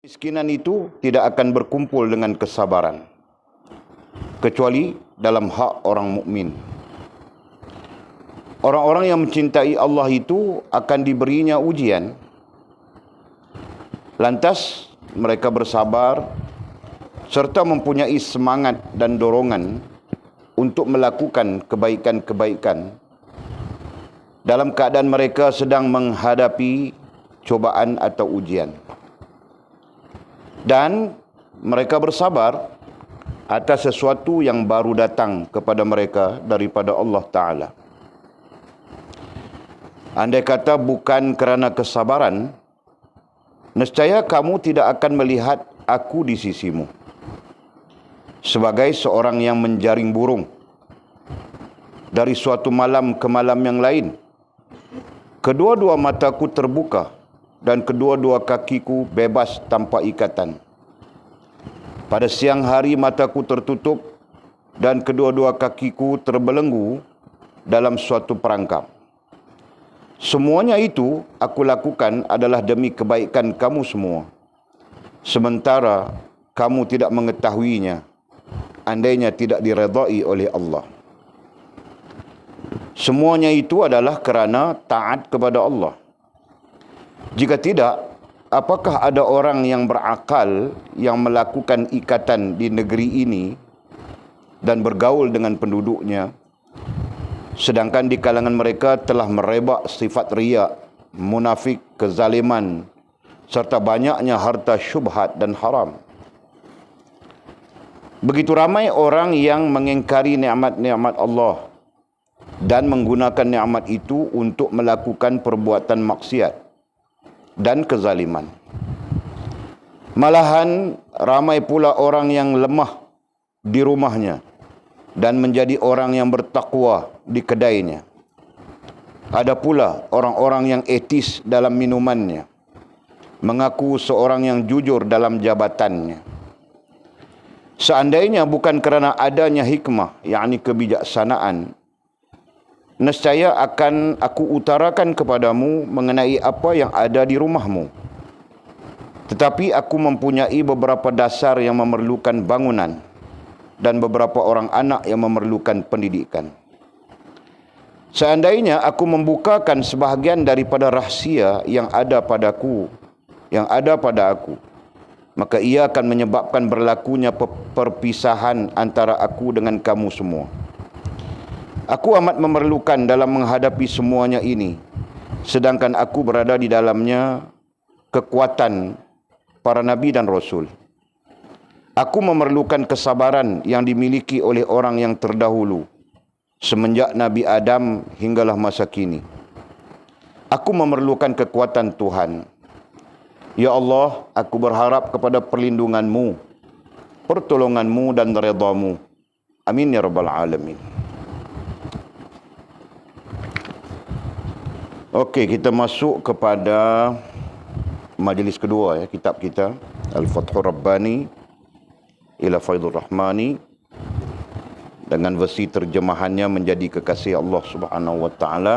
Kemiskinan itu tidak akan berkumpul dengan kesabaran kecuali dalam hak orang mukmin. Orang-orang yang mencintai Allah itu akan diberinya ujian. Lantas mereka bersabar serta mempunyai semangat dan dorongan untuk melakukan kebaikan-kebaikan dalam keadaan mereka sedang menghadapi cobaan atau ujian. Dan mereka bersabar atas sesuatu yang baru datang kepada mereka daripada Allah Ta'ala. Andai kata bukan kerana kesabaran, nescaya kamu tidak akan melihat aku di sisimu sebagai seorang yang menjaring burung dari suatu malam ke malam yang lain. Kedua-dua mataku terbuka dan kedua-dua kakiku bebas tanpa ikatan. Pada siang hari mataku tertutup dan kedua-dua kakiku terbelenggu dalam suatu perangkap. Semuanya itu aku lakukan adalah demi kebaikan kamu semua. Sementara kamu tidak mengetahuinya, andainya tidak diredai oleh Allah. Semuanya itu adalah kerana taat kepada Allah. Jika tidak, apakah ada orang yang berakal yang melakukan ikatan di negeri ini dan bergaul dengan penduduknya, sedangkan di kalangan mereka telah merebak sifat riak, munafik, kezaliman, serta banyaknya harta syubhat dan haram. Begitu ramai orang yang mengingkari nikmat-nikmat Allah dan menggunakan nikmat itu untuk melakukan perbuatan maksiat dan kezaliman. Malahan ramai pula orang yang lemah di rumahnya dan menjadi orang yang bertakwa di kedainya. Ada pula orang-orang yang etis dalam minumannya, mengaku seorang yang jujur dalam jabatannya. Seandainya bukan kerana adanya hikmah, yakni kebijaksanaan, nescaya akan aku utarakan kepadamu mengenai apa yang ada di rumahmu. Tetapi aku mempunyai beberapa dasar yang memerlukan bangunan dan beberapa orang anak yang memerlukan pendidikan. Seandainya aku membukakan sebahagian daripada rahsia yang ada pada aku, maka ia akan menyebabkan berlakunya perpisahan antara aku dengan kamu semua. Aku amat memerlukan dalam menghadapi semuanya ini, sedangkan aku berada di dalamnya kekuatan para nabi dan rasul. Aku memerlukan kesabaran yang dimiliki oleh orang yang terdahulu, semenjak Nabi Adam hinggalah masa kini. Aku memerlukan kekuatan Tuhan. Ya Allah, aku berharap kepada perlindungan-Mu, pertolongan-Mu dan redha-Mu. Amin ya rabbal alamin. Okey, kita masuk kepada majlis kedua, kitab kita Al-Fathur Rabbani ila Faidhur Rahmani, dengan versi terjemahannya menjadi kekasih Allah Subhanahu wa taala.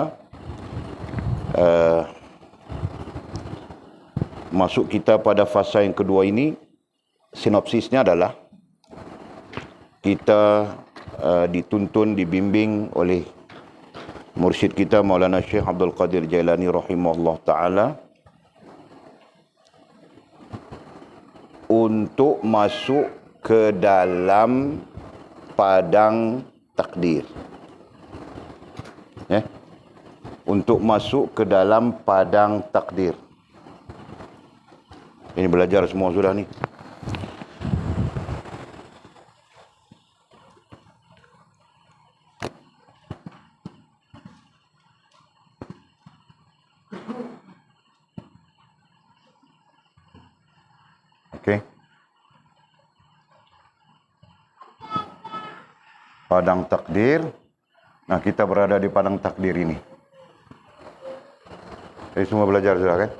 Masuk kita pada fasa yang kedua ini, sinopsisnya adalah kita dituntun, dibimbing oleh mursyid kita Maulana Syekh Abdul Qadir Jailani rahimahullah ta'ala untuk masuk ke dalam padang takdir. Untuk masuk ke dalam padang takdir. Ini belajar semua sudah ni. Okey. Padang takdir. Nah, kita berada di padang takdir ini. Jadi semua belajar sudah kan?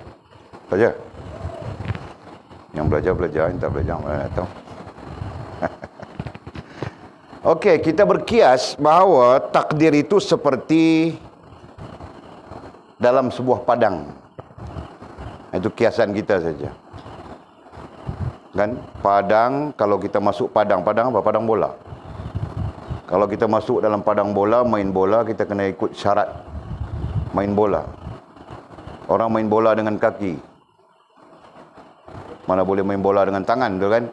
Belajar? Yang belajar, yang tak belajar, tak tahu. Okey, kita berkias bahawa takdir itu seperti dalam sebuah padang. Itu kiasan kita saja. Kan? Padang, kalau kita masuk padang apa? Padang bola. Kalau kita masuk dalam padang bola, main bola, kita kena ikut syarat main bola. Orang main bola dengan kaki, mana boleh main bola dengan tangan, tu kan?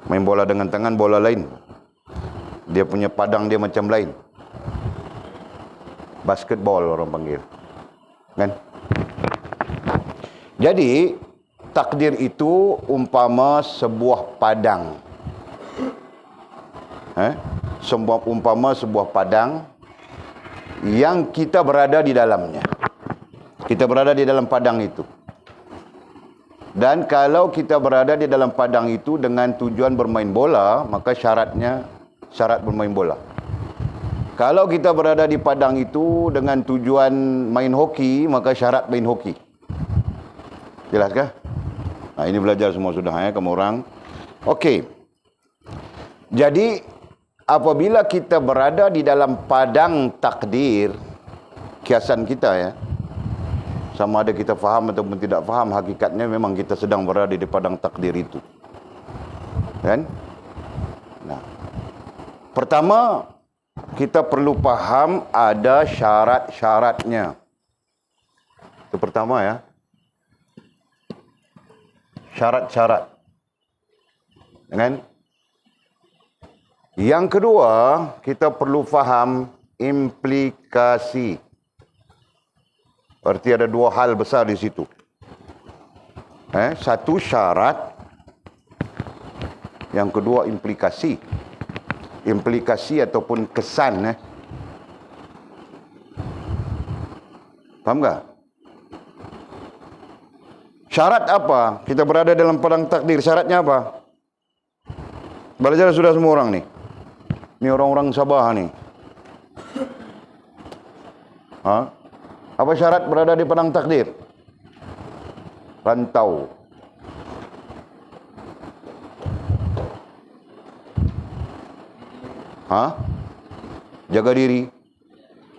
Main bola dengan tangan, bola lain. Dia punya padang dia macam lain. Basketball orang panggil. Kan? Jadi, takdir itu umpama sebuah padang. Umpama sebuah padang yang kita berada di dalamnya. Kita berada di dalam padang itu. Dan kalau kita berada di dalam padang itu dengan tujuan bermain bola, maka syaratnya syarat bermain bola. Kalau kita berada di padang itu dengan tujuan main hoki, maka syarat main hoki. Jelaskah? Nah, ini belajar semua sudah ya kamu orang. Okey. Jadi apabila kita berada di dalam padang takdir, kiasan kita ya, sama ada kita faham ataupun tidak faham, hakikatnya memang kita sedang berada di padang takdir itu. Kan? Nah, pertama, kita perlu faham ada syarat-syaratnya. Itu pertama ya. Syarat-syarat. Kan? Yang kedua, kita perlu faham implikasi. Berarti ada dua hal besar di situ. Satu syarat, yang kedua implikasi. Implikasi ataupun kesan. Faham tak? Syarat apa? Kita berada dalam padang takdir. Syaratnya apa? Belajar sudah semua orang ni. Ni orang-orang Sabah ni. Apa syarat berada di padang takdir? Rantau. Jaga diri.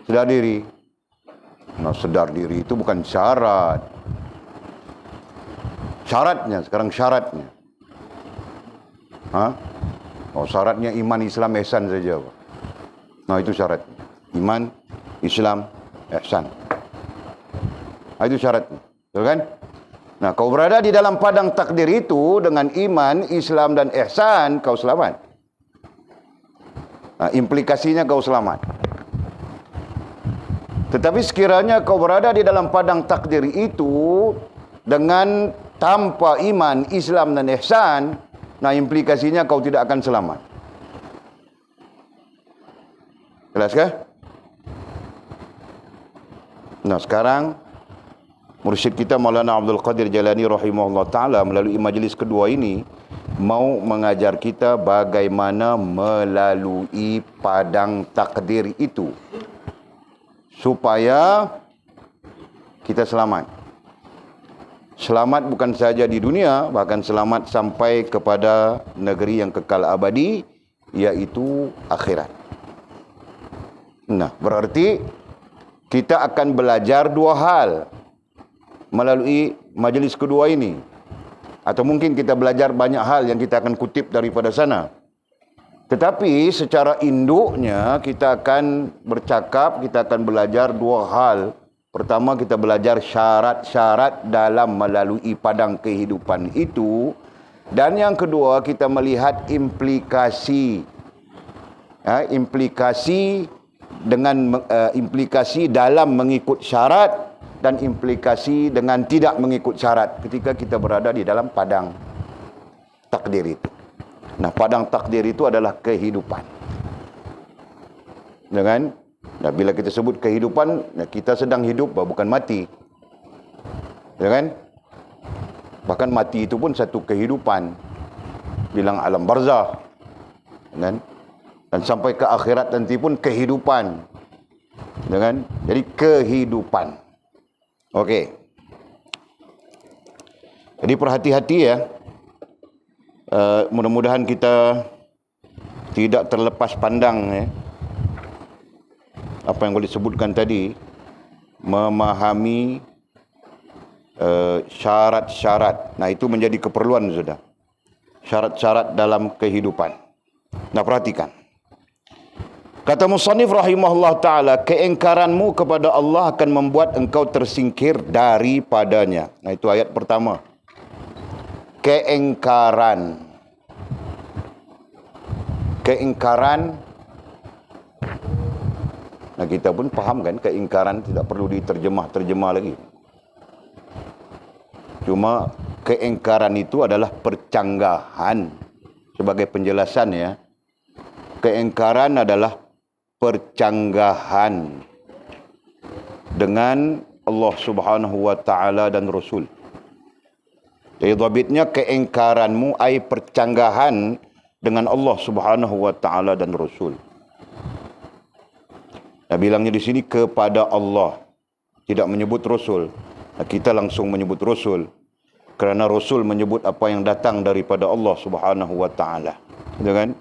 Sedar diri. Nah, sedar diri itu bukan syarat. Syaratnya, sekarang syaratnya. Syaratnya iman, Islam, ihsan saja. Nah, itu syarat. Iman, Islam, ihsan. Itu syaratnya. Betul kan? Nah, kau berada di dalam padang takdir itu dengan iman, Islam dan ihsan, kau selamat. Nah, implikasinya kau selamat. Tetapi sekiranya kau berada di dalam padang takdir itu dengan tanpa iman, Islam dan ihsan, nah implikasinya kau tidak akan selamat. Jelas kah? Nah, sekarang mursyid kita Maulana Abdul Qadir Jalani rahimahullah ta'ala melalui majlis kedua ini mau mengajar kita bagaimana melalui padang takdir itu supaya kita selamat. Selamat bukan saja di dunia, bahkan selamat sampai kepada negeri yang kekal abadi, yaitu akhirat. Nah, berarti kita akan belajar dua hal melalui majlis kedua ini. Atau mungkin kita belajar banyak hal yang kita akan kutip daripada sana. Tetapi secara induknya kita akan bercakap, kita akan belajar dua hal. Pertama, kita belajar syarat-syarat dalam melalui padang kehidupan itu. Dan yang kedua, kita melihat implikasi. Implikasi dengan implikasi dalam mengikut syarat dan implikasi dengan tidak mengikut syarat ketika kita berada di dalam padang takdir itu. Nah, padang takdir itu adalah kehidupan. Dengan nah, bila kita sebut kehidupan, kita sedang hidup, bukan mati. Ya kan? Bahkan mati itu pun satu kehidupan. Bilang alam barzah. Kan? Dan sampai ke akhirat nanti pun kehidupan. Ya kan? Jadi kehidupan. Okey. Jadi berhati-hati ya. Mudah-mudahan kita tidak terlepas pandang ya. Apa yang boleh disebutkan tadi, memahami syarat-syarat. Nah, itu menjadi keperluan sudah. Syarat-syarat dalam kehidupan. Nah, perhatikan. Kata musannif rahimahullah ta'ala, keingkaranmu kepada Allah akan membuat engkau tersingkir daripadanya. Nah, itu ayat pertama. Keingkaran. Keingkaran. Nah, kita pun faham kan, keingkaran tidak perlu diterjemah-terjemah lagi. Cuma keingkaran itu adalah percanggahan. Sebagai penjelasan ya. Keingkaran adalah percanggahan dengan Allah Subhanahu wa taala dan Rasul. Jadi dhabitnya keingkaranmu ai percanggahan dengan Allah Subhanahu wa taala dan Rasul. Nah, bilangnya di sini kepada Allah, tidak menyebut Rasul. Nah, kita langsung menyebut Rasul kerana Rasul menyebut apa yang datang daripada Allah Subhanahu wa taala. Gitu kan?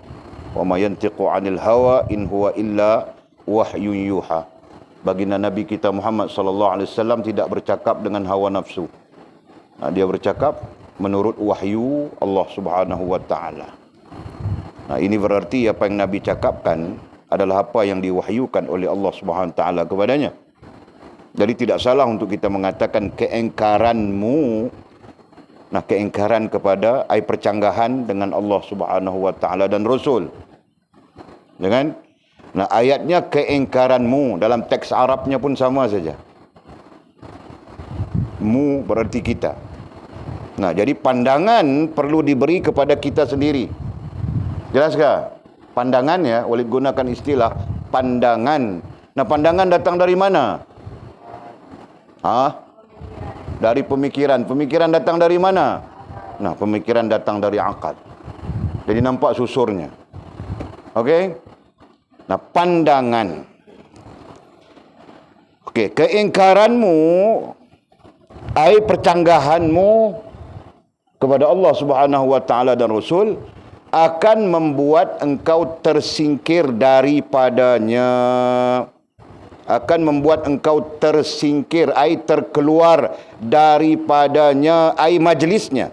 Wa ma yantiqu 'anil hawa in huwa illa wahyun yuha. Baginda Nabi kita Muhammad sallallahu alaihi wasallam tidak bercakap dengan hawa nafsu. Nah, dia bercakap menurut wahyu Allah Subhanahu wa taala. Nah, ini berarti apa yang Nabi cakapkan adalah apa yang diwahyukan oleh Allah Subhanahu wa taala kepadanya. Jadi tidak salah untuk kita mengatakan keingkaranmu. Nah, keingkaran kepada percanggahan dengan Allah Subhanahu wa taala dan Rasul. Dengan nah, ayatnya keingkaranmu dalam teks Arabnya pun sama saja. Mu berarti kita. Nah, jadi pandangan perlu diberi kepada kita sendiri. Jelas ke? Pandangan ya, boleh gunakan istilah pandangan. Nah, pandangan datang dari mana? Dari pemikiran. Pemikiran datang dari mana? Nah, pemikiran datang dari akal. Jadi nampak susurnya. Okey? Nah, pandangan. Okey, keingkaranmu, percanggahanmu kepada Allah Subhanahu wa taala dan Rasul akan membuat engkau tersingkir daripadanya. Akan membuat engkau tersingkir, terkeluar daripadanya, majlisnya.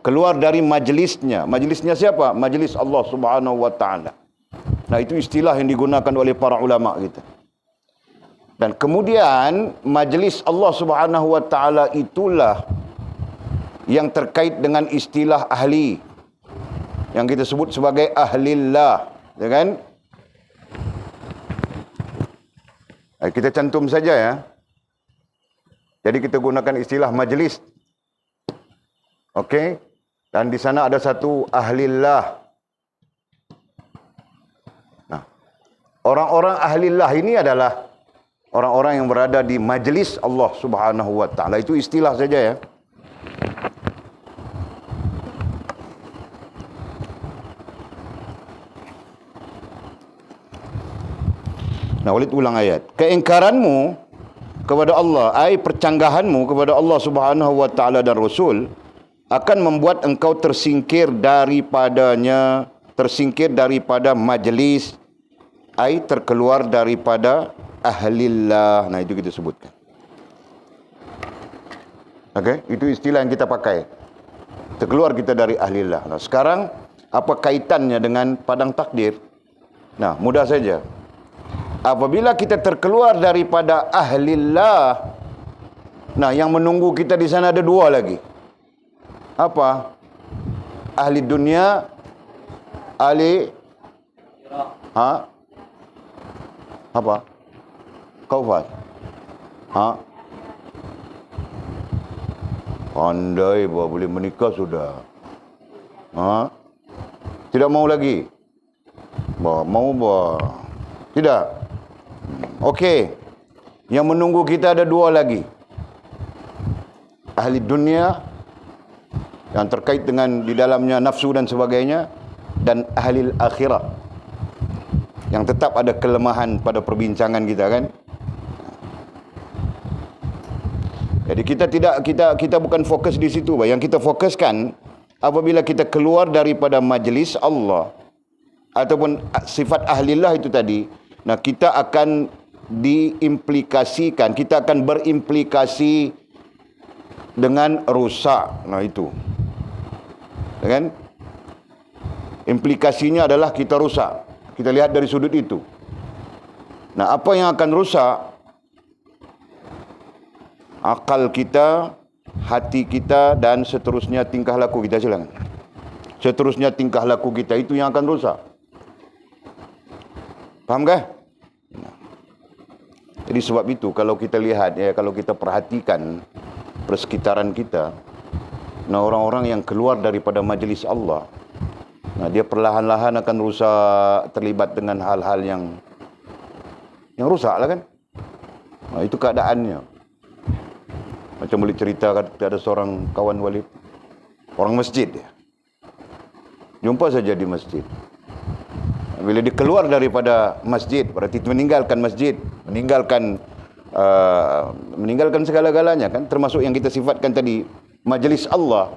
Keluar dari majlisnya. Majlisnya siapa? Majlis Allah Subhanahu wa taala. Nah, itu istilah yang digunakan oleh para ulama kita. Dan kemudian majlis Allah Subhanahu wa taala itulah yang terkait dengan istilah ahli, yang kita sebut sebagai ahlillah, ya kan? Kita cantum saja ya. Jadi kita gunakan istilah majlis. Okey? Dan di sana ada satu ahlillah. Nah, orang-orang ahlillah ini adalah orang-orang yang berada di majlis Allah Subhanahu wa taala. Itu istilah saja ya. Nah, ulit ulang ayat. Keingkaranmu kepada Allah, percanggahanmu kepada Allah Subhanahu wa taala dan Rasul akan membuat engkau tersingkir daripadanya, tersingkir daripada majlis, terkeluar daripada ahlillah. Nah, itu kita sebutkan. Okey, itu istilah yang kita pakai. Terkeluar kita dari ahlillah. Nah, sekarang apa kaitannya dengan padang takdir? Nah, mudah saja. Apabila kita terkeluar daripada ahlillah, nah, yang menunggu kita di sana ada dua lagi. Apa? Ahli dunia, ahli apa? Kau Fad? Pandai bah, boleh menikah sudah. Tidak mau lagi? Bah, mau bah. Tidak. Okey. Yang menunggu kita ada dua lagi. Ahli dunia yang terkait dengan di dalamnya nafsu dan sebagainya, dan ahli akhirah yang tetap ada kelemahan pada perbincangan kita kan. Jadi kita bukan fokus di situ, bah. Yang kita fokuskan apabila kita keluar daripada majlis Allah ataupun sifat ahlillah itu tadi, Nah, kita akan diimplikasikan, kita akan berimplikasi dengan rusak. Nah, itu. Kan? Implikasinya adalah kita rusak. Kita lihat dari sudut itu. Nah, apa yang akan rusak? Akal kita, hati kita, dan seterusnya tingkah laku kita. Silakan. Seterusnya tingkah laku kita itu yang akan rusak. Faham kah? Nah. Jadi sebab itu kalau kita lihat, ya, kalau kita perhatikan persekitaran kita, nah, orang-orang yang keluar daripada majlis Allah, nah, dia perlahan-lahan akan rusak, terlibat dengan hal-hal yang rusak lah kan. Nah, itu keadaannya. Macam boleh cerita, ada seorang kawan Walid, orang masjid dia. Jumpa saja di masjid. Bila dia keluar daripada masjid, berarti meninggalkan masjid, meninggalkan segala-galanya kan, termasuk yang kita sifatkan tadi, majlis Allah,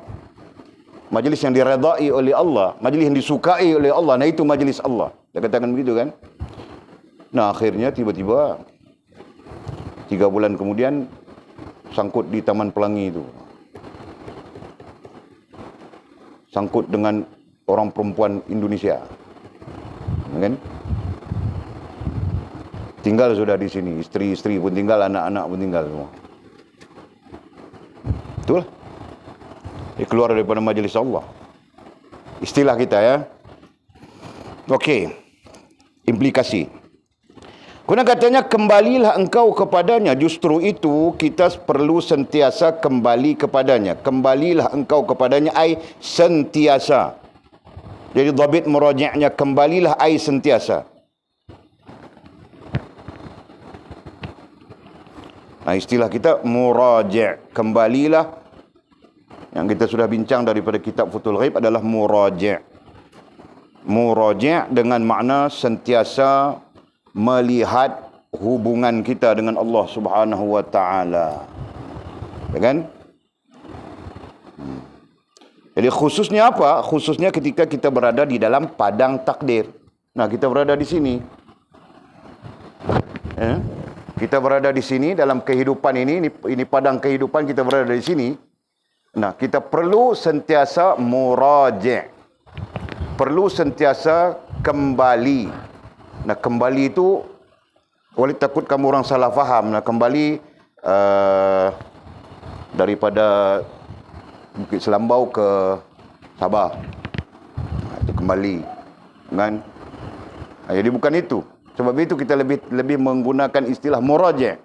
majlis yang diredai oleh Allah, majlis yang disukai oleh Allah. Nah, itu majlis Allah. Dia katakan begitu kan. Nah, akhirnya tiba-tiba 3 bulan kemudian sangkut di Taman Pelangi itu. Sangkut dengan orang perempuan Indonesia. Kan? Tinggal sudah di sini, istri-istri pun tinggal, anak-anak pun tinggal semua. Betul? Dia keluar daripada majlis Allah. Istilah kita ya. Okey. Implikasi. Kemudian katanya, kembalilah engkau kepadanya. Justru itu kita perlu sentiasa kembali kepadanya. Kembalilah engkau kepadanya, ai sentiasa. Jadi dhabit muraji'nya, kembalilah ai sentiasa. Nah, istilah kita muraji', kembalilah. Yang kita sudah bincang daripada kitab Futhul Ghaib adalah muraji'. Muraji' dengan makna sentiasa melihat hubungan kita dengan Allah Subhanahu wa taala. Ya kan? Jadi khususnya apa? Khususnya ketika kita berada di dalam padang takdir. Nah, kita berada di sini. Ya? Kita berada di sini dalam kehidupan ini padang kehidupan, kita berada di sini. Nah, kita perlu sentiasa muraji'. Perlu sentiasa kembali. Nah, kembali itu, Walid takut kamu orang salah faham. Nah, kembali daripada Bukit Selambau ke Sabah. Nah, itu kembali. Kan? Nah, jadi bukan itu. Sebab itu kita lebih menggunakan istilah muraji'.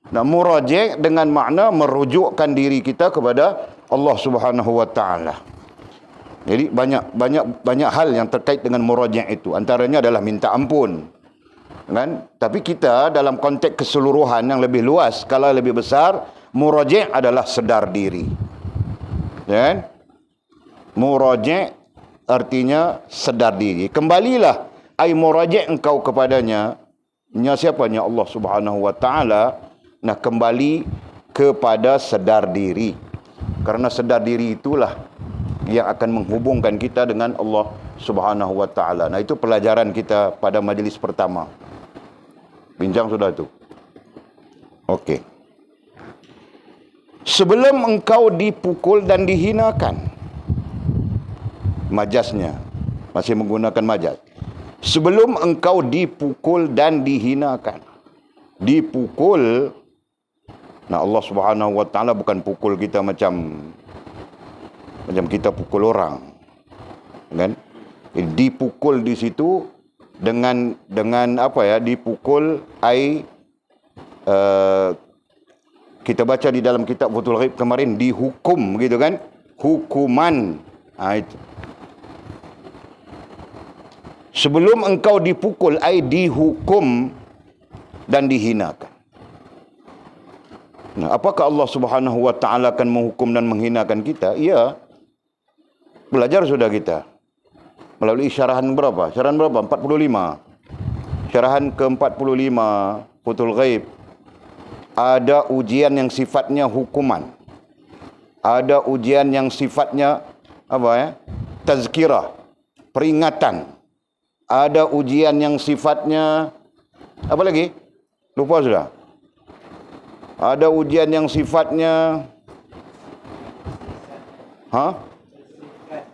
Nah, muraji' dengan makna merujukkan diri kita kepada Allah Subhanahu wa taala. Jadi banyak hal yang terkait dengan muraji' itu. Antaranya adalah minta ampun. Kan? Tapi kita dalam konteks keseluruhan yang lebih luas, skala lebih besar, muraji' adalah sedar diri. Ya. Muraji' artinya sedar diri. Kembalilah ai muraji' engkau kepadanya. Nya siapanya? Allah Subhanahu wa taala. Nah, kembali kepada sedar diri. Karena sedar diri itulah yang akan menghubungkan kita dengan Allah Subhanahu wa taala. Nah, itu pelajaran kita pada majlis pertama. Bincang sudah itu. Okey. Sebelum engkau dipukul dan dihinakan. Majaznya masih menggunakan majaz. Sebelum engkau dipukul dan dihinakan. Dipukul. Nah, Allah Subhanahu wa taala bukan pukul kita macam kita pukul orang. Kan? Dipukul di situ dengan apa ya? Dipukul ai kita baca di dalam kitab Futhul Ghaib kemarin, dihukum gitu kan, hukuman. Itu sebelum engkau dipukul ai dihukum dan dihinakan. Nah, apakah Allah Subhanahu wa taala akan menghukum dan menghinakan kita? Iya. Belajar sudah kita melalui syarahan berapa? Syarahan berapa? 45. Syarahan ke-45 Futhul Ghaib. Ada ujian yang sifatnya hukuman. Ada ujian yang sifatnya apa ya? Tazkirah, peringatan. Ada ujian yang sifatnya Apa lagi? Lupa sudah. Ada ujian yang sifatnya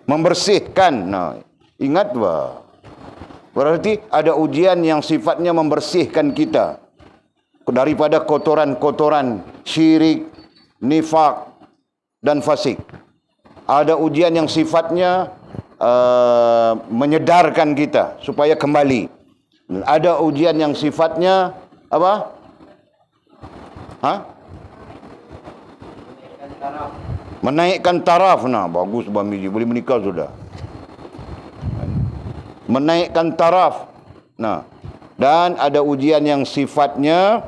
membersihkan. Nah, ingat bah. Berarti ada ujian yang sifatnya membersihkan kita daripada kotoran-kotoran syirik, nifak dan fasik. Ada ujian yang sifatnya menyedarkan kita supaya kembali. Ada ujian yang sifatnya apa? Menaikkan taraf. Nah, bagus Bang Miji, boleh menikah sudah. Menaikkan taraf. Nah, dan ada ujian yang sifatnya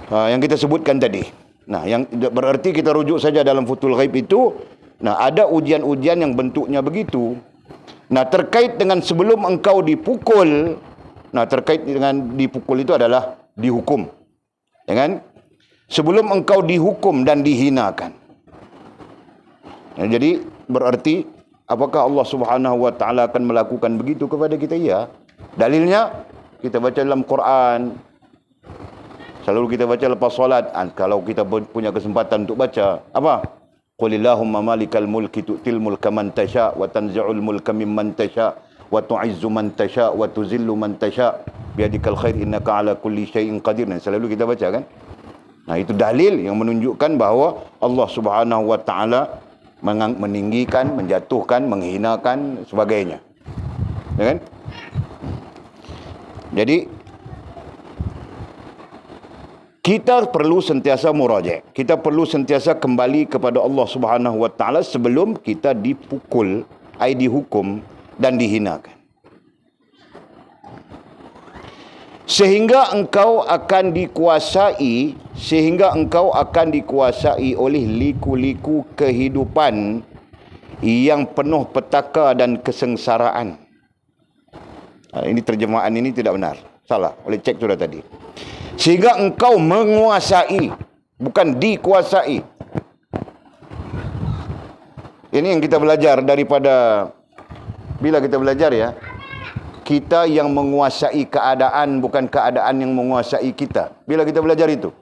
yang kita sebutkan tadi. Nah, yang berarti kita rujuk saja dalam Futhul Ghaib itu. Nah, ada ujian-ujian yang bentuknya begitu. Nah, terkait dengan sebelum engkau dipukul. Nah, terkait dengan dipukul itu adalah dihukum. Ya kan? Sebelum engkau dihukum dan dihinakan. Nah, jadi berarti apakah Allah Subhanahu wa taala akan melakukan begitu kepada kita? Ya. Dalilnya kita baca dalam Quran. Selalu kita baca lepas solat. Kalau kita punya kesempatan untuk baca, apa? Qulillahumma malikal mulki tu'til mulka man tasha wa tanzi'ul mulka mimman tasha wa tu'izzu man tasha wa tuzillu man tasha biadikal khair innaka ala kulli syai'in qadir. Selalu kita baca kan? Nah, itu dalil yang menunjukkan bahawa Allah Subhanahu wa taala meninggikan, menjatuhkan, menghinakan sebagainya. Ya kan? Jadi kita perlu sentiasa muraja'. Kita perlu sentiasa kembali kepada Allah Subhanahu wa taala sebelum kita dipukul, dihukum dan dihinakan. Sehingga engkau akan dikuasai oleh liku-liku kehidupan yang penuh petaka dan kesengsaraan. Ini terjemahan ini tidak benar. Salah. Boleh cek sudah tadi. Sehingga engkau menguasai, bukan dikuasai. Ini yang kita belajar daripada, bila kita belajar ya, kita yang menguasai keadaan, bukan keadaan yang menguasai kita. Bila kita belajar itu.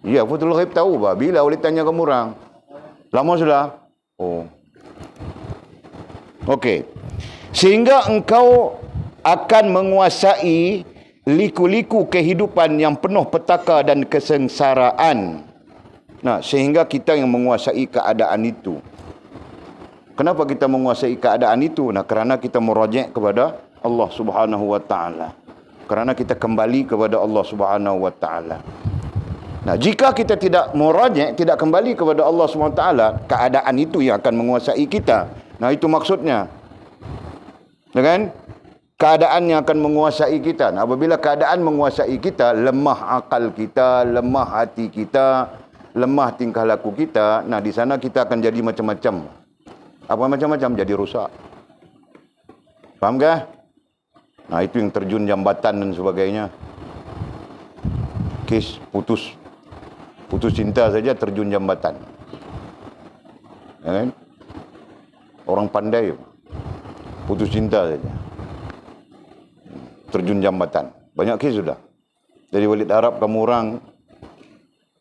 Ya, Futhul Ghaib tahu bah. Bila boleh tanya kamu orang? Lama sudah? Oh. Okey. Sehingga engkau akan menguasai liku-liku kehidupan yang penuh petaka dan kesengsaraan. Nah, sehingga kita yang menguasai keadaan itu. Kenapa kita menguasai keadaan itu? Nah, kerana kita meraja' kepada Allah Subhanahu wa taala. Kerana kita kembali kepada Allah Subhanahu wa taala. Nah, jika kita tidak meraja', tidak kembali kepada Allah Subhanahu wa taala, keadaan itu yang akan menguasai kita. Nah, itu maksudnya. Ya kan? Keadaan yang akan menguasai kita. Nah, apabila keadaan menguasai kita, lemah akal kita, lemah hati kita, lemah tingkah laku kita, nah di sana kita akan jadi macam-macam. Apa macam-macam? Jadi rusak. Faham ke? Nah, itu yang terjun jambatan dan sebagainya. Kes putus cinta saja terjun jambatan. Ya kan? Orang pandai putus cinta saja terjun jambatan. Banyak kes sudah. Jadi Walid Arab kamu orang,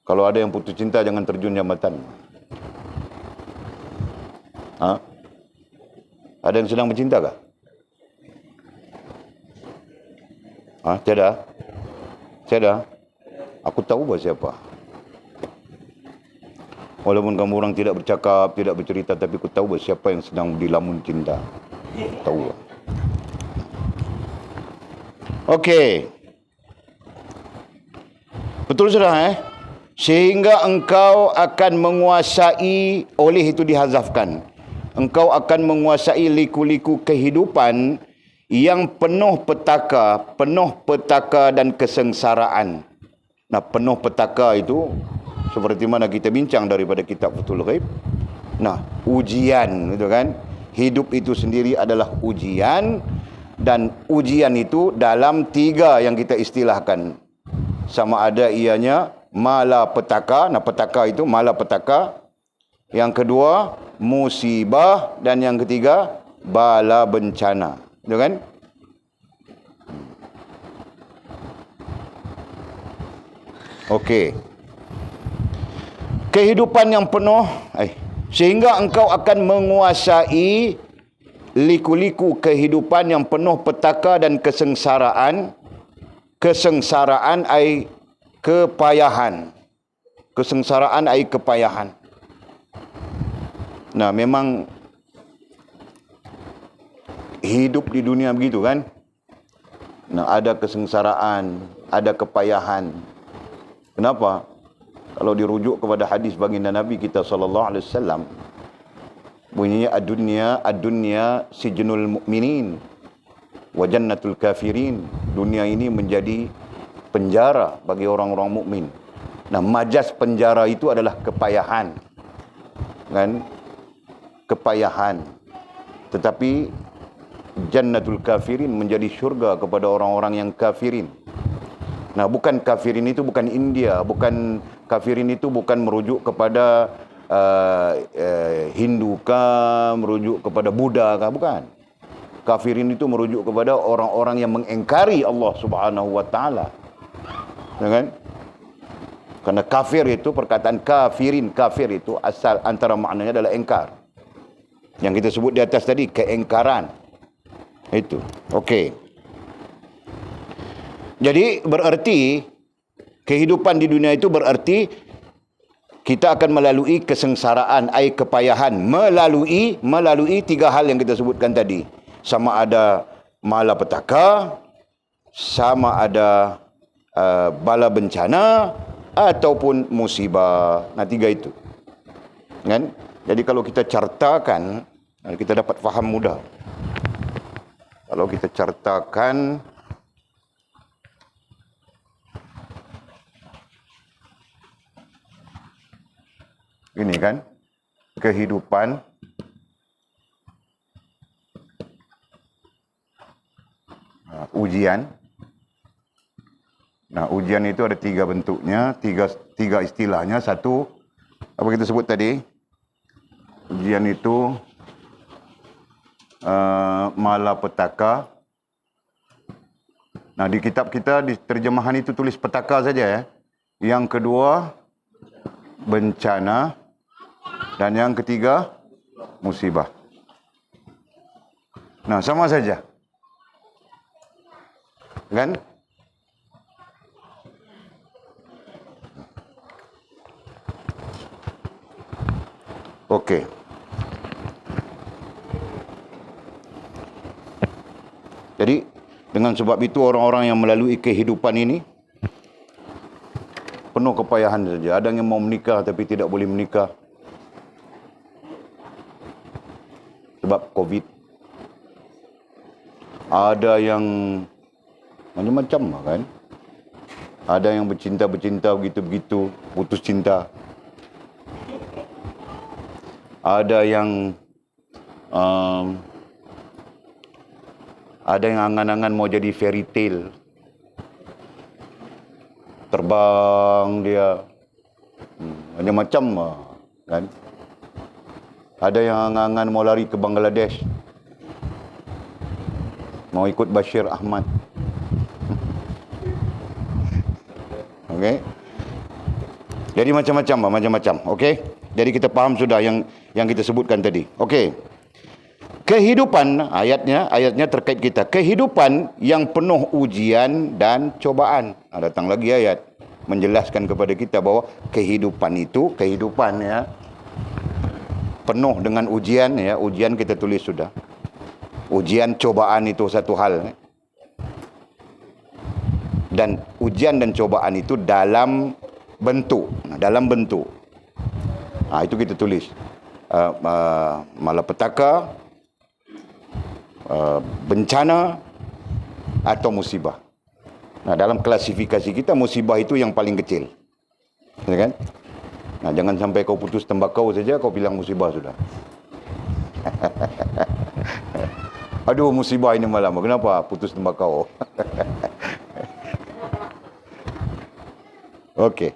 kalau ada yang putus cinta jangan terjun jambatan. Ada yang sedang bercinta kah? Tiada? Tiada? Aku tahu bah siapa. Walaupun kamu orang tidak bercakap, tidak bercerita, tapi aku tahu bah siapa yang sedang dilamun cinta. Aku tahu bah. Okey. Betul sudah Sehingga engkau akan menguasai, oleh itu dihazafkan. Engkau akan menguasai liku-liku kehidupan yang penuh petaka dan kesengsaraan. Nah, penuh petaka itu seperti mana kita bincang daripada kitab Futhul Ghaib. Nah, ujian gitu kan. Hidup itu sendiri adalah ujian, dan ujian itu dalam 3 yang kita istilahkan. Sama ada ianya malapetaka. Nah, petaka itu malapetaka, Yang kedua, musibah. Dan yang ketiga, bala bencana. Betul kan? Okey. Kehidupan yang penuh, sehingga engkau akan menguasai liku-liku kehidupan yang penuh petaka dan kesengsaraan. Kesengsaraan ai kepayahan. Kesengsaraan ai kepayahan. Nah, memang hidup di dunia begitu kan? Nah, ada kesengsaraan, ada kepayahan. Kenapa? Kalau dirujuk kepada hadis baginda Nabi kita sallallahu alaihi wasallam, bunyinya ad-dunya sijnul mu'minin wa jannatul kafirin. Dunia ini menjadi penjara bagi orang-orang mukmin. Nah, majas penjara itu adalah kepayahan. Kan? Kepayahan. Tetapi jannatul kafirin menjadi syurga kepada orang-orang yang kafirin. Nah, bukan kafirin itu bukan India, bukan kafirin itu bukan merujuk kepada Hindu kah, merujuk kepada Buddha kah, bukan. Kafirin itu merujuk kepada orang-orang yang mengingkari Allah Subhanahu wa taala. Ya kan? Karena kafir itu, perkataan kafirin, kafir itu asal antara maknanya adalah engkar. Yang kita sebut di atas tadi, keengkaran. Itu. Okey. Jadi berarti kehidupan di dunia itu berarti kita akan melalui kesengsaraan, ai kepayahan, melalui tiga hal yang kita sebutkan tadi. Sama ada malapetaka, sama ada bala bencana ataupun musibah. Nah, tiga itu. Kan? Jadi kalau kita cartakan, kita dapat faham mudah. Kalau kita cartakan ini kan, kehidupan ujian. Nah, ujian itu ada tiga bentuknya, tiga istilahnya. Satu, apa kita sebut tadi? Ujian itu malapetaka. Nah, di kitab kita, di terjemahan itu tulis petaka saja ya. Yang kedua, bencana. Dan yang ketiga, musibah. Nah, sama saja. Kan? Okey. Jadi, dengan sebab itu orang-orang yang melalui kehidupan ini penuh kepayahan saja. Ada yang mau menikah tapi tidak boleh menikah sebab COVID. Ada yang macam-macam kan. Ada yang bercinta-bercinta begitu-begitu, putus cinta. Ada yang angan-angan mau jadi fairy tale. Terbang dia. Macam-macam kan. Ada yang angan-angan mau lari ke Bangladesh. Mau ikut Bashir Ahmad. Okey. Jadi macam-macam. Okey. Jadi kita faham sudah yang kita sebutkan tadi. Okey. Kehidupan, ayatnya terkait kita. Kehidupan yang penuh ujian dan cobaan. Datang lagi ayat menjelaskan kepada kita bahawa kehidupan ya, penuh dengan ujian ya. Ujian kita tulis sudah. Ujian, cobaan itu satu hal. Dan ujian dan cobaan itu dalam bentuk. Itu kita tulis. Malapetaka, bencana atau musibah. Nah, dalam klasifikasi kita musibah itu yang paling kecil. Ya kan? Nah, jangan sampai kau putus tembakau saja kau bilang musibah sudah. Aduh, musibah ini malam. Kenapa putus tembakau? Okey.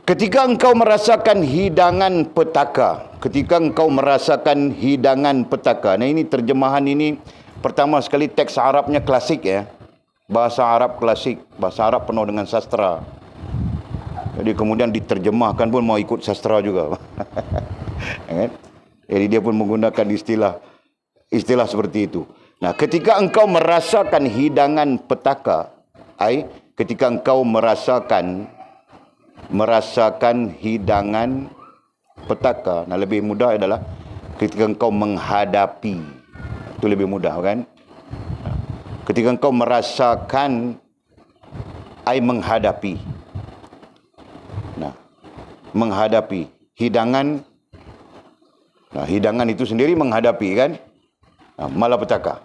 Ketika engkau merasakan hidangan petaka, ketika engkau merasakan hidangan petaka. Nah, ini terjemahan ini pertama sekali teks Arabnya klasik ya. Bahasa Arab klasik, bahasa Arab penuh dengan sastra. Jadi kemudian diterjemahkan pun mau ikut sastra juga. Jadi dia pun menggunakan istilah seperti itu. Nah, ketika engkau merasakan hidangan petaka, ketika engkau merasakan hidangan petaka. Nah, lebih mudah adalah ketika engkau menghadapi. Itu lebih mudah kan? Ketika engkau merasakan menghadapi. Nah, menghadapi hidangan. Nah, hidangan itu sendiri menghadapi kan? Nah, malapetaka.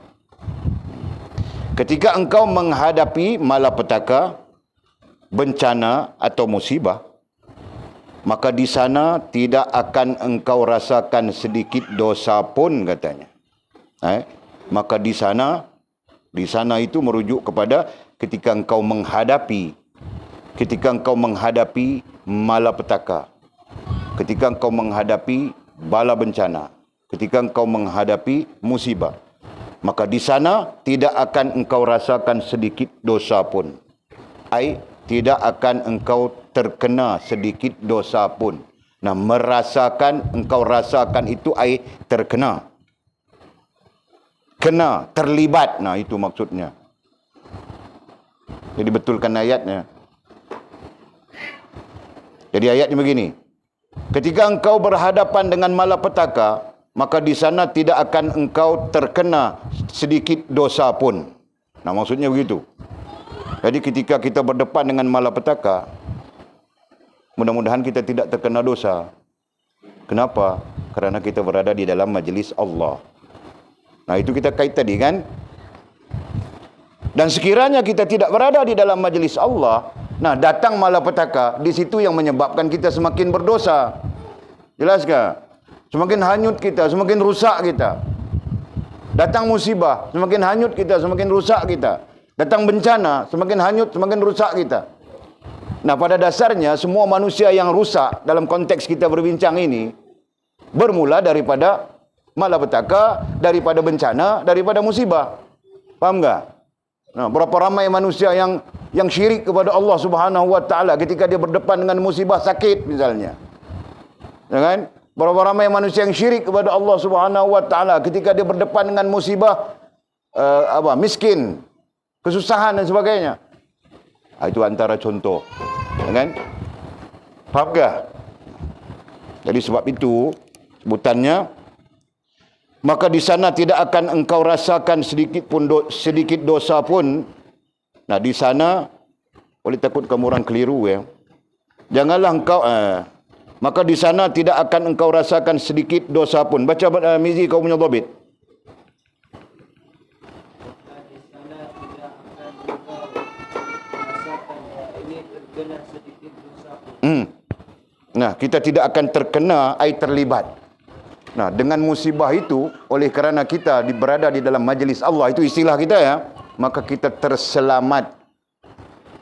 Ketika engkau menghadapi malapetaka, bencana atau musibah, maka di sana tidak akan engkau rasakan sedikit dosa pun katanya. Maka di sana itu merujuk kepada ketika engkau menghadapi malapetaka, ketika engkau menghadapi bala bencana, ketika engkau menghadapi musibah, maka di sana tidak akan engkau rasakan sedikit dosa pun. Tidak akan engkau terkena sedikit dosa pun. Nah, engkau rasakan itu terkena. Kena, terlibat. Nah, itu maksudnya. Jadi betulkan ayatnya. Jadi ayatnya begini. Ketika engkau berhadapan dengan malapetaka, maka di sana tidak akan engkau terkena sedikit dosa pun. Nah, maksudnya begitu. Jadi ketika kita berdepan dengan malapetaka, mudah-mudahan kita tidak terkena dosa. Kenapa? Karena kita berada di dalam majlis Allah. Nah, itu kita kait tadi kan? Dan sekiranya kita tidak berada di dalam majlis Allah, nah datang malapetaka, di situ yang menyebabkan kita semakin berdosa. Jelas ke? Semakin hanyut kita, semakin rusak kita. Datang musibah, semakin hanyut kita, semakin rusak kita. Datang bencana, semakin hanyut, semakin rusak kita. Nah, pada dasarnya semua manusia yang rusak dalam konteks kita berbincang ini bermula daripada malapetaka, daripada bencana, daripada musibah. Paham enggak? Nah, berapa ramai manusia yang syirik kepada Allah Subhanahu wa taala ketika dia berdepan dengan musibah sakit misalnya. Ya kan? Berapa ramai manusia yang syirik kepada Allah Subhanahu wa taala ketika dia berdepan dengan musibah miskin, kesusahan dan sebagainya. Itu antara contoh. Ya kan? Faham ke? Jadi sebab itu sebutannya, maka di sana tidak akan engkau rasakan sedikit dosa pun. Nah, di sana, oleh takut kamu orang keliru ya. Janganlah engkau maka di sana tidak akan engkau rasakan sedikit dosa pun. Baca Mizi kau punya dhabit. Nah, kita tidak akan terkena terlibat. Nah, dengan musibah itu, oleh kerana kita berada di dalam majlis Allah, itu istilah kita ya, maka kita terselamat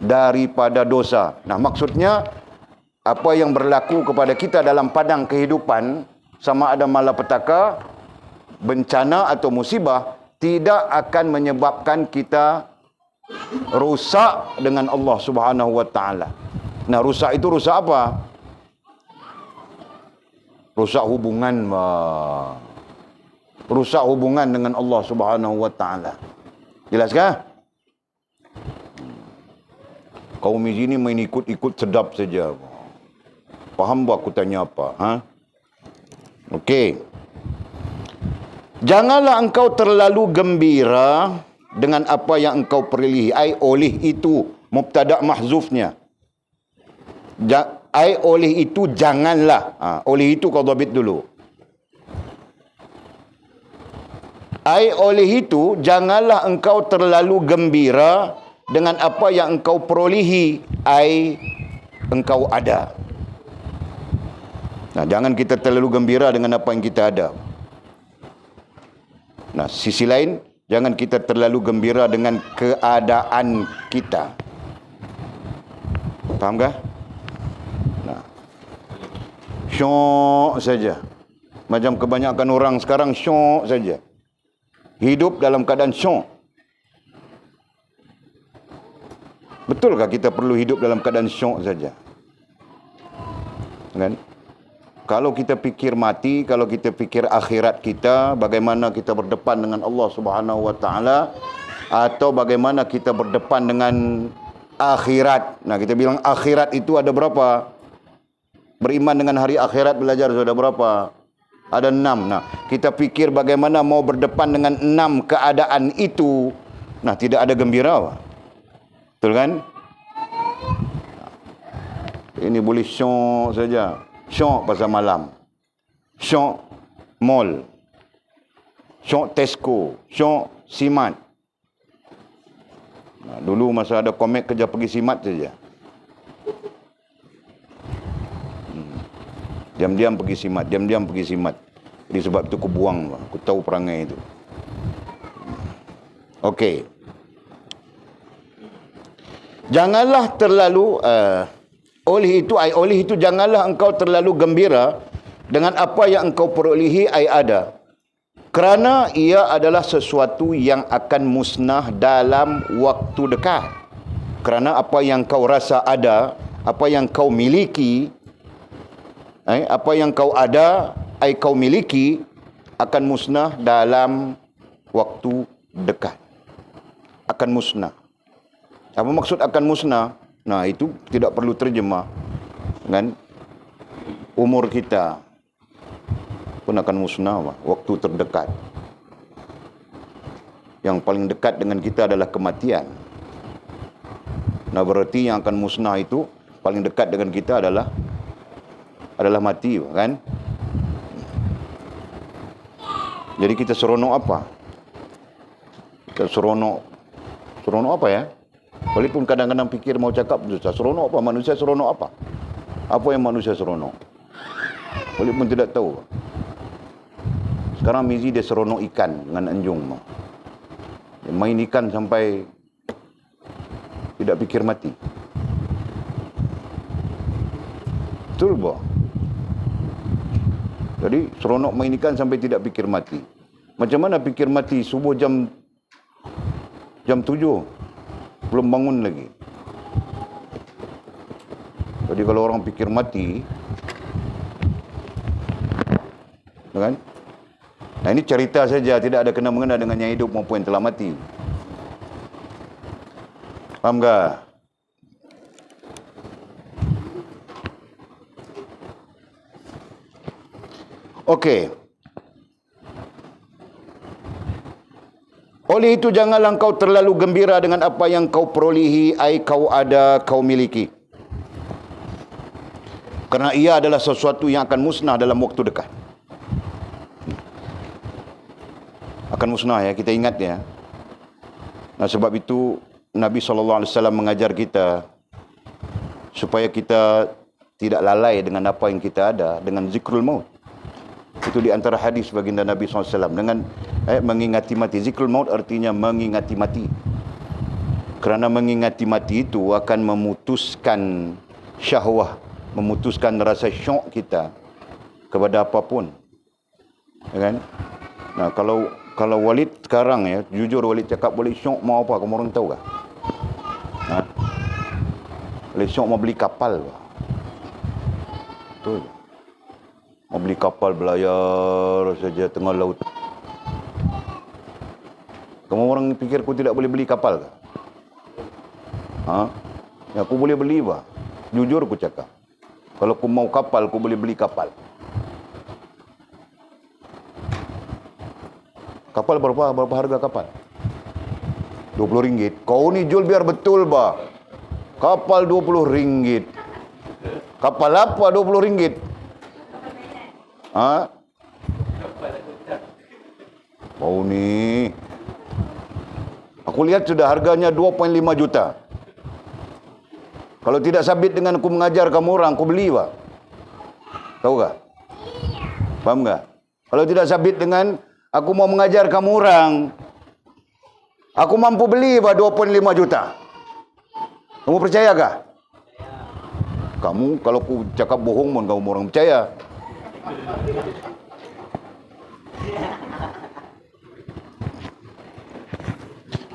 daripada dosa. Nah, maksudnya apa yang berlaku kepada kita dalam padang kehidupan, sama ada malapetaka, bencana atau musibah, tidak akan menyebabkan kita rusak dengan Allah Subhanahu wa taala. Nah, rusak itu rusak apa? Rusak hubungan dengan Allah Subhanahu wa taala. Jelaskah? Kaum di sini main ikut-ikut sedap saja. Faham tak aku tanya apa? Okey. Janganlah engkau terlalu gembira dengan apa yang engkau perolehi. Oleh itu mubtada' mahzufnya. Oleh itu janganlah. Oleh itu kau dhabit dulu. Oleh itu janganlah engkau terlalu gembira dengan apa yang engkau perolehi. Engkau ada. Nah, jangan kita terlalu gembira dengan apa yang kita ada. Nah, sisi lain, jangan kita terlalu gembira dengan keadaan kita. Faham tak? Nah, Syok saja. Macam kebanyakan orang sekarang syok saja. Hidup dalam keadaan syok. Betulkah kita perlu hidup dalam keadaan syok saja? Kan? Kalau kita fikir mati, kalau kita fikir akhirat kita, bagaimana kita berdepan dengan Allah Subhanahu wa taala, atau bagaimana kita berdepan dengan akhirat. Nah, kita bilang akhirat itu ada berapa? Beriman dengan hari akhirat belajar sudah berapa? Ada 6. Nah, kita fikir bagaimana mau berdepan dengan 6 keadaan itu. Nah, tidak ada gembira. Betul kan? Ini boleh syok saja. Syok pasar malam. Syok mall. Syok Tesco. Syok Simat. Nah, dulu masa ada komik kerja pergi Simat saja. Diam-diam pergi simat, diam-diam pergi simat. Jadi sebab itu aku buang, aku tahu perangai itu. Okey. Janganlah terlalu oleh itu janganlah engkau terlalu gembira dengan apa yang engkau perolehi ai ada. Kerana ia adalah sesuatu yang akan musnah dalam waktu dekat. Kerana apa yang kau rasa ada, apa yang kau miliki, apa yang kau ada, kau miliki, akan musnah dalam waktu dekat. Akan musnah. Apa maksud akan musnah? Nah, itu tidak perlu terjemah. Kan? Umur kita pun akan musnah, waktu terdekat. Yang paling dekat dengan kita adalah kematian. Nah, berarti yang akan musnah itu paling dekat dengan kita adalah mati, kan? Jadi kita seronok apa? Kita seronok apa ya? Walaupun kadang-kadang fikir mau cakap susah. Seronok apa? Manusia seronok apa? Apa yang manusia seronok? Walaupun tidak tahu. Sekarang Mizi dia seronok ikan dengan anjung. Dia main ikan sampai tidak fikir mati. Betul bah? Jadi seronok main ikan sampai tidak fikir mati. Macam mana fikir mati? Subuh jam 7 belum bangun lagi. Jadi kalau orang fikir mati, kan? Nah, ini cerita saja, tidak ada kena-mengena dengan yang hidup maupun yang telah mati. Faham tak? Okey. Oleh itu janganlah kau terlalu gembira dengan apa yang kau perolehi, kau ada, kau miliki. Kerana ia adalah sesuatu yang akan musnah dalam waktu dekat. Akan musnah ya, kita ingat ya. Nah, sebab itu Nabi SAW mengajar kita supaya kita tidak lalai dengan apa yang kita ada, dengan zikrul maut. Itu di antara hadis baginda Nabi SAW dengan mengingati mati. Zikrul maut artinya mengingati mati. Kerana mengingati mati itu akan memutuskan syahwah, memutuskan rasa syok kita kepada apapun. Ya kan? Nah, kalau Walid sekarang ya, jujur Walid cakap Walid syok mau apa? Kamu orang tahu tak? Ha? Walid syok mau beli kapal. Betul. Mau beli kapal belayar saja tengah laut. Kamu orang fikir aku tidak boleh beli kapal ke? Ha? Ya, aku boleh beli bah. Jujur aku cakap. Kalau aku mau kapal, aku boleh beli kapal. Kapal berapa harga kapal? RM20. Kau ni jual biar betul bah. Kapal RM20. Kapal apa RM20? Ha? Bau ni. Aku lihat sudah harganya 2.5 juta. Kalau tidak sabit dengan aku mengajar kamu orang, aku beli pak. Tahu tak? Faham tak? Kalau tidak sabit dengan aku mau mengajar kamu orang, aku mampu beli pak 2.5 juta. Kamu percaya kah? Kamu kalau aku cakap bohong pun kamu orang percaya.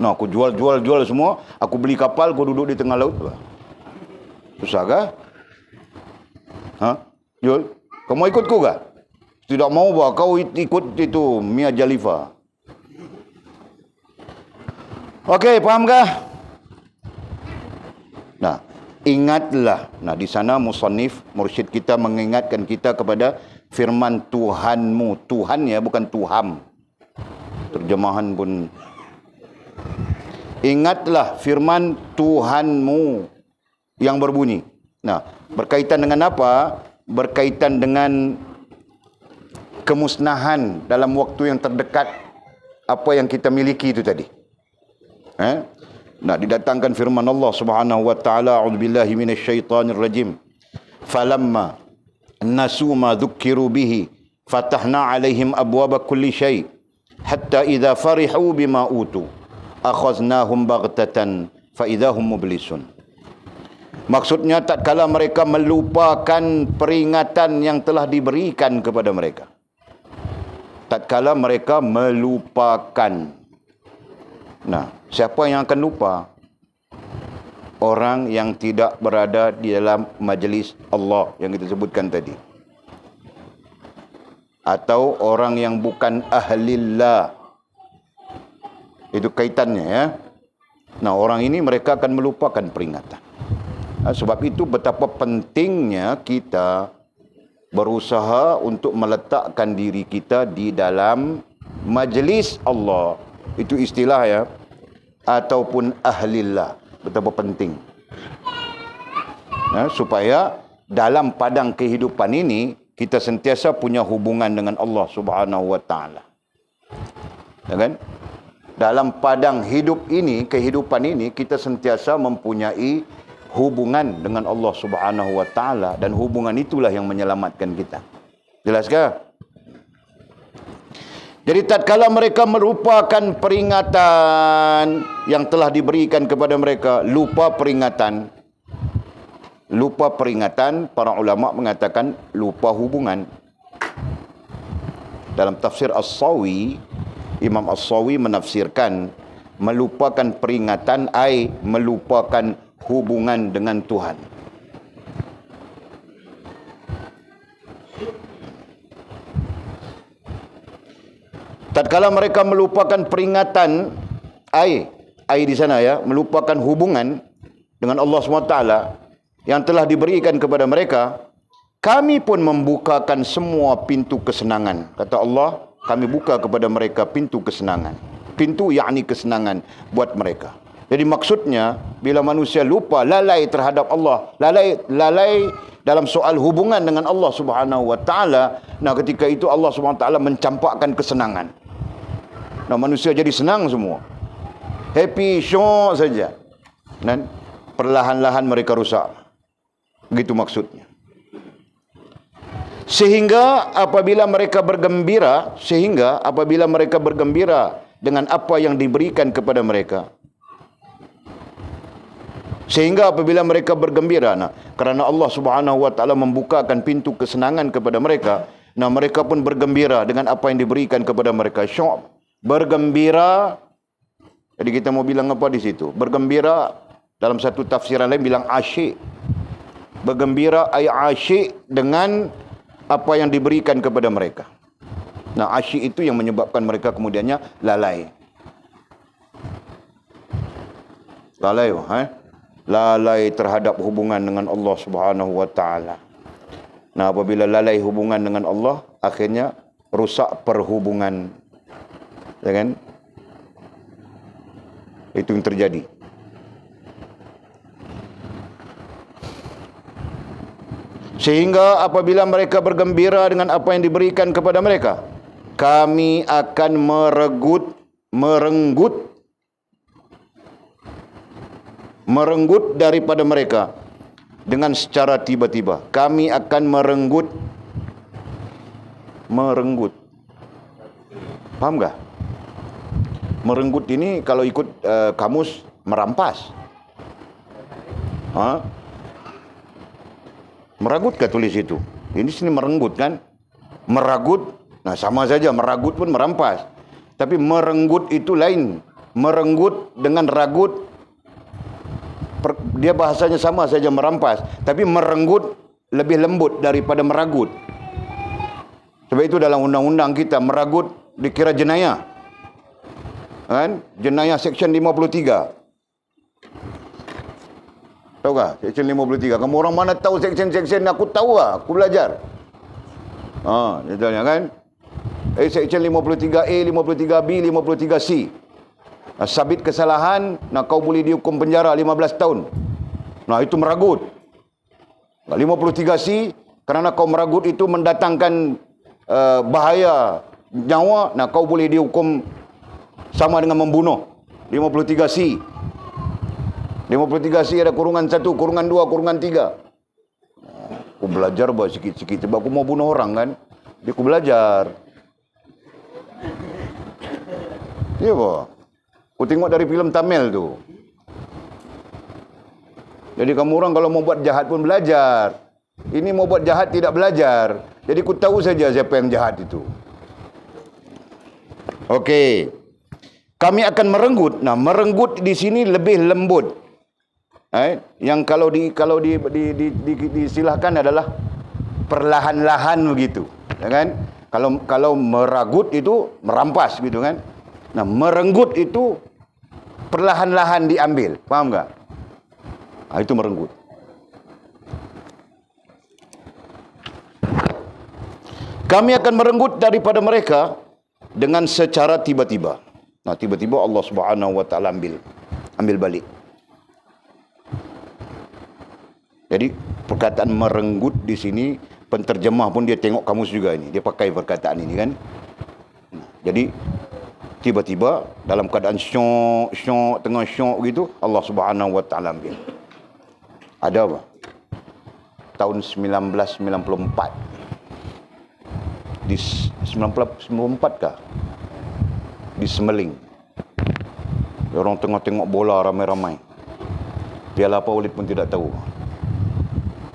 Nah, aku jual semua. Aku beli kapal, aku duduk di tengah laut. Susah kah? Ha? Jual? Kamu ikutku kah? Tidak mau bah, kau ikut itu Mia Khalifa. Okey, faham kah? Nah, ingatlah. Nah, di sana musannif, mursyid kita mengingatkan kita kepada firman Tuhanmu. Tuhan ya, bukan Tuham. Terjemahan pun. Ingatlah firman Tuhanmu yang berbunyi. Nah, berkaitan dengan apa? Berkaitan dengan kemusnahan dalam waktu yang terdekat apa yang kita miliki itu tadi. Nah, didatangkan firman Allah Subhanahu wa taala, a'udzubillahi minasyaitonir rajim. Falamma nasu ma dzukkiru bihi fatahna 'alaihim abwaaba kulli syai' hatta idza farihu bima utu akhaznahum baghtatan fa idza hum mublisun. Maksudnya tatkala mereka melupakan peringatan yang telah diberikan kepada mereka. Tatkala mereka melupakan. Nah, siapa yang akan lupa? Orang yang tidak berada di dalam majlis Allah yang kita sebutkan tadi. Atau orang yang bukan ahlillah. Itu kaitannya ya. Nah, orang ini mereka akan melupakan peringatan. Nah, sebab itu betapa pentingnya kita berusaha untuk meletakkan diri kita di dalam majlis Allah. Itu istilah ya. Ataupun ahlillah. Betapa penting. Nah, supaya dalam padang kehidupan ini kita sentiasa punya hubungan dengan Allah Subhanahu wa taala. Ya kan? Dalam padang hidup ini, kehidupan ini kita sentiasa mempunyai hubungan dengan Allah Subhanahu wa taala dan hubungan itulah yang menyelamatkan kita. Jelaskah? Jadi tatkala mereka melupakan peringatan yang telah diberikan kepada mereka, lupa peringatan, para ulama mengatakan lupa hubungan. Dalam tafsir As-Sawi, Imam As-Sawi menafsirkan melupakan peringatan ai melupakan hubungan dengan Tuhan. Tatkala mereka melupakan peringatan, ai di sana ya, melupakan hubungan dengan Allah SWT yang telah diberikan kepada mereka, kami pun membukakan semua pintu kesenangan. Kata Allah, kami buka kepada mereka pintu kesenangan. Pintu yakni kesenangan buat mereka. Jadi maksudnya, bila manusia lupa, lalai terhadap Allah, lalai dalam soal hubungan dengan Allah Subhanahu wa taala, nah ketika itu Allah Subhanahu wa taala mencampakkan kesenangan. Nah, manusia jadi senang semua. Happy, syok saja. Dan perlahan-lahan mereka rusak. Begitu maksudnya. Sehingga apabila mereka bergembira dengan apa yang diberikan kepada mereka. Nah, kerana Allah Subhanahu wa taala membukakan pintu kesenangan kepada mereka, nah mereka pun bergembira dengan apa yang diberikan kepada mereka. Syok, bergembira. Jadi kita mau bilang apa di situ? Bergembira dalam satu tafsiran lain bilang asyik. Bergembira ay asyik dengan apa yang diberikan kepada mereka. Nah, asyik itu yang menyebabkan mereka kemudiannya lalai. Lalai terhadap hubungan dengan Allah Subhanahu wa taala. Nah, apabila lalai hubungan dengan Allah, akhirnya rusak perhubungan. Ya kan? Itu yang terjadi. Sehingga apabila mereka bergembira dengan apa yang diberikan kepada mereka, kami akan merenggut daripada mereka dengan secara tiba-tiba. Kami akan merenggut. Faham tak? Merenggut ini kalau ikut kamus merampas. Meragut kah tulis itu? Ini sini merenggut kan? Meragut, nah sama saja, meragut pun merampas. Tapi merenggut itu lain. Merenggut dengan ragut, dia bahasanya sama saja, merampas. Tapi merenggut lebih lembut daripada meragut. Sebab itu dalam undang-undang kita, meragut dikira jenayah. Kan? Jenayah Seksyen 53. Tahu tak? Seksyen 53. Kamu orang mana tahu seksyen-seksyen? Aku tahu lah. Aku belajar. Contohnya kan? Seksyen 53A, 53B, 53C. Sabit kesalahan, nah kau boleh dihukum penjara 15 tahun. Nah itu meragut. 53C, kerana kau meragut itu mendatangkan bahaya nyawa, nah kau boleh dihukum sama dengan membunuh. 53C. 53C ada kurungan 1, kurungan 2, kurungan 3. Aku belajar buat sikit-sikit sebab aku mau bunuh orang kan. Jadi aku belajar. Ya apa? Aku tengok dari filem Tamil tu. Jadi kamu orang kalau mau buat jahat pun belajar. Ini mau buat jahat tidak belajar. Jadi aku tahu saja siapa yang jahat itu. Okey. Kami akan merenggut. Nah, merenggut di sini lebih lembut. Yang kalau disilahkan adalah perlahan-lahan begitu, ya kan? Kalau meragut itu merampas gitu kan. Nah, merenggut itu perlahan-lahan diambil. Faham tak? Itu merenggut. Kami akan merenggut daripada mereka dengan secara tiba-tiba. Nah, tiba-tiba Allah Subhanahu wa taala ambil balik. Jadi perkataan merenggut di sini penterjemah pun dia tengok kamus juga ini. Dia pakai perkataan ini kan. Jadi tiba-tiba dalam keadaan syok tengah syok gitu, Allah Subhanahu wa taala ambil. Ada apa? Tahun 1994. Di 1994 kah? Di Semeling. Orang tengah tengok bola ramai-ramai. Piala apa Walid pun tidak tahu.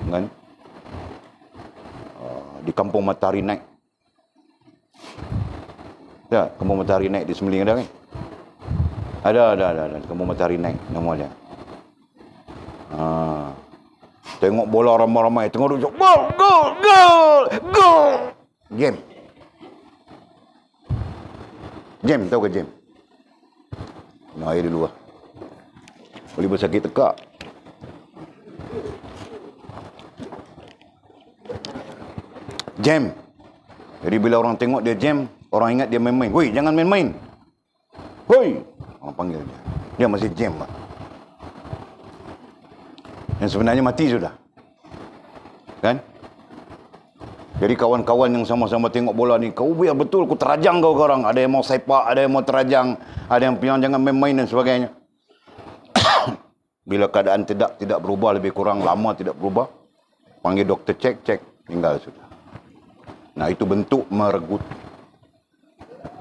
Kan? Di Kampung Matahari Naik. Ya, Kampung Matahari Naik di Semeling ada kan? Ada. Kampung Matahari Naik nama dia. Tengok bola ramai-ramai, tengok duduk gol. Jam tahu ke jam? Nah, air dulu lah. Boleh bersakit tekak. Jam. Jadi bila orang tengok dia jam, orang ingat dia main-main. Woi, jangan main-main. Woi, orang panggil dia. Dia masih jam lah. Yang sebenarnya mati sudah. Kan? Jadi kawan-kawan yang sama-sama tengok bola ni, kau biar betul aku terajang kau sekarang. Ada yang mau sepak, ada yang mau terajang, ada yang bilang jangan main-main dan sebagainya. Bila keadaan tidak berubah, lebih kurang lama tidak berubah, panggil doktor cek, tinggal sudah. Nah, itu bentuk merenggut.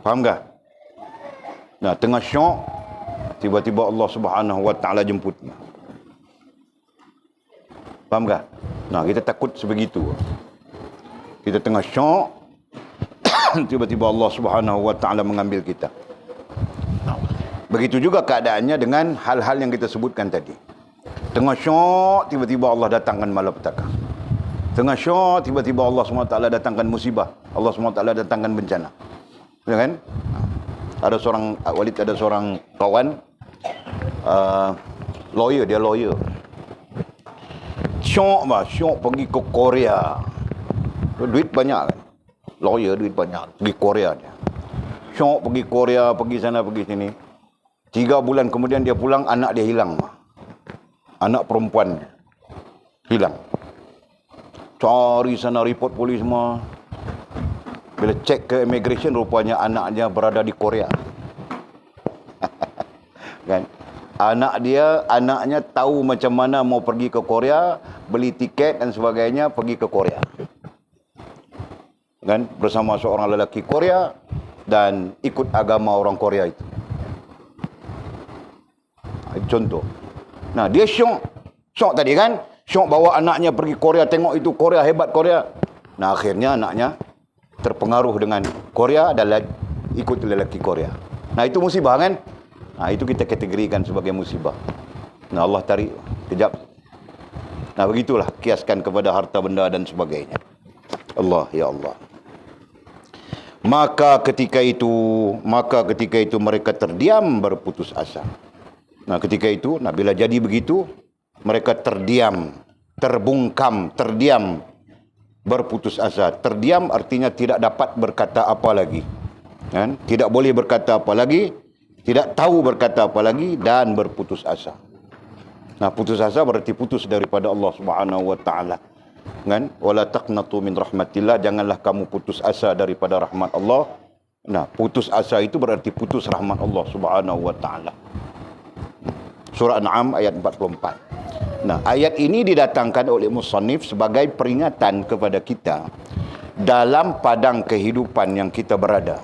Faham tak? Nah, tengah syok, tiba-tiba Allah Subhanahu wa taala jemputnya. Faham tak? Nah, kita takut sebegitu. Kita tengah syok, tiba-tiba Allah Subhanahu wa taala mengambil kita. Begitu juga keadaannya dengan hal-hal yang kita sebutkan tadi. Tengah syok, tiba-tiba Allah datangkan malapetaka. Tengah syok, tiba-tiba Allah SWT datangkan musibah. Allah SWT datangkan bencana. Ya kan? Ada seorang kawan, dia lawyer. Syok pergi ke Korea. Duit banyak kan? Lawyer duit banyak. Pergi Korea dia. Syok pergi Korea, pergi sana, pergi sini. 3 bulan kemudian dia pulang, anak dia hilang. Anak perempuan hilang. Cari sana, report polis semua. Bila cek ke immigration, rupanya anaknya berada di Korea. Kan? Anaknya tahu macam mana mau pergi ke Korea, beli tiket dan sebagainya, pergi ke Korea. Kan? Bersama seorang lelaki Korea dan ikut agama orang Korea itu. Contoh. Nah, dia syok tadi kan? Syok bawa anaknya pergi Korea, tengok itu Korea, hebat Korea. Nah, akhirnya anaknya terpengaruh dengan Korea dan ikut lelaki Korea. Nah, itu musibah kan? Nah, itu kita kategorikan sebagai musibah. Nah, Allah tarik kejap. Nah, begitulah kiaskan kepada harta benda dan sebagainya. Allah, ya Allah. Maka ketika itu mereka terdiam berputus asa. Nah, ketika itu, nah bila jadi begitu, mereka terdiam, terbungkam, terdiam, berputus asa. Terdiam artinya tidak dapat berkata apa lagi. Kan? Tidak boleh berkata apa lagi, tidak tahu berkata apa lagi, dan berputus asa. Nah, putus asa berarti putus daripada Allah Subhanahu wa taala. Kan? Wala taqnatu min rahmatillah, janganlah kamu putus asa daripada rahmat Allah. Nah, putus asa itu berarti putus rahmat Allah Subhanahu wa taala. Surah An'am ayat 44. Nah, ayat ini didatangkan oleh musannif sebagai peringatan kepada kita dalam padang kehidupan yang kita berada.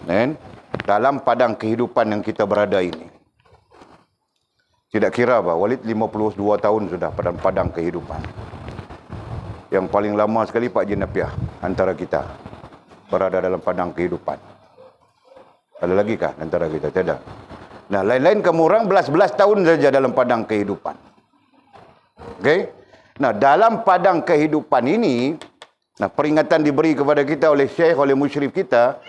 Kan? Dalam padang kehidupan yang kita berada ini. Tidak kira apa, Walid 52 tahun sudah pada padang kehidupan. Yang paling lama sekali Pak Haji Napiah antara kita berada dalam padang kehidupan. Ada lagi kah antara kita? Tidak. Nah, lain-lain kamu orang belas-belas tahun saja dalam padang kehidupan. Okey? Nah, dalam padang kehidupan ini, nah peringatan diberi kepada kita oleh Syekh, oleh musyrif kita.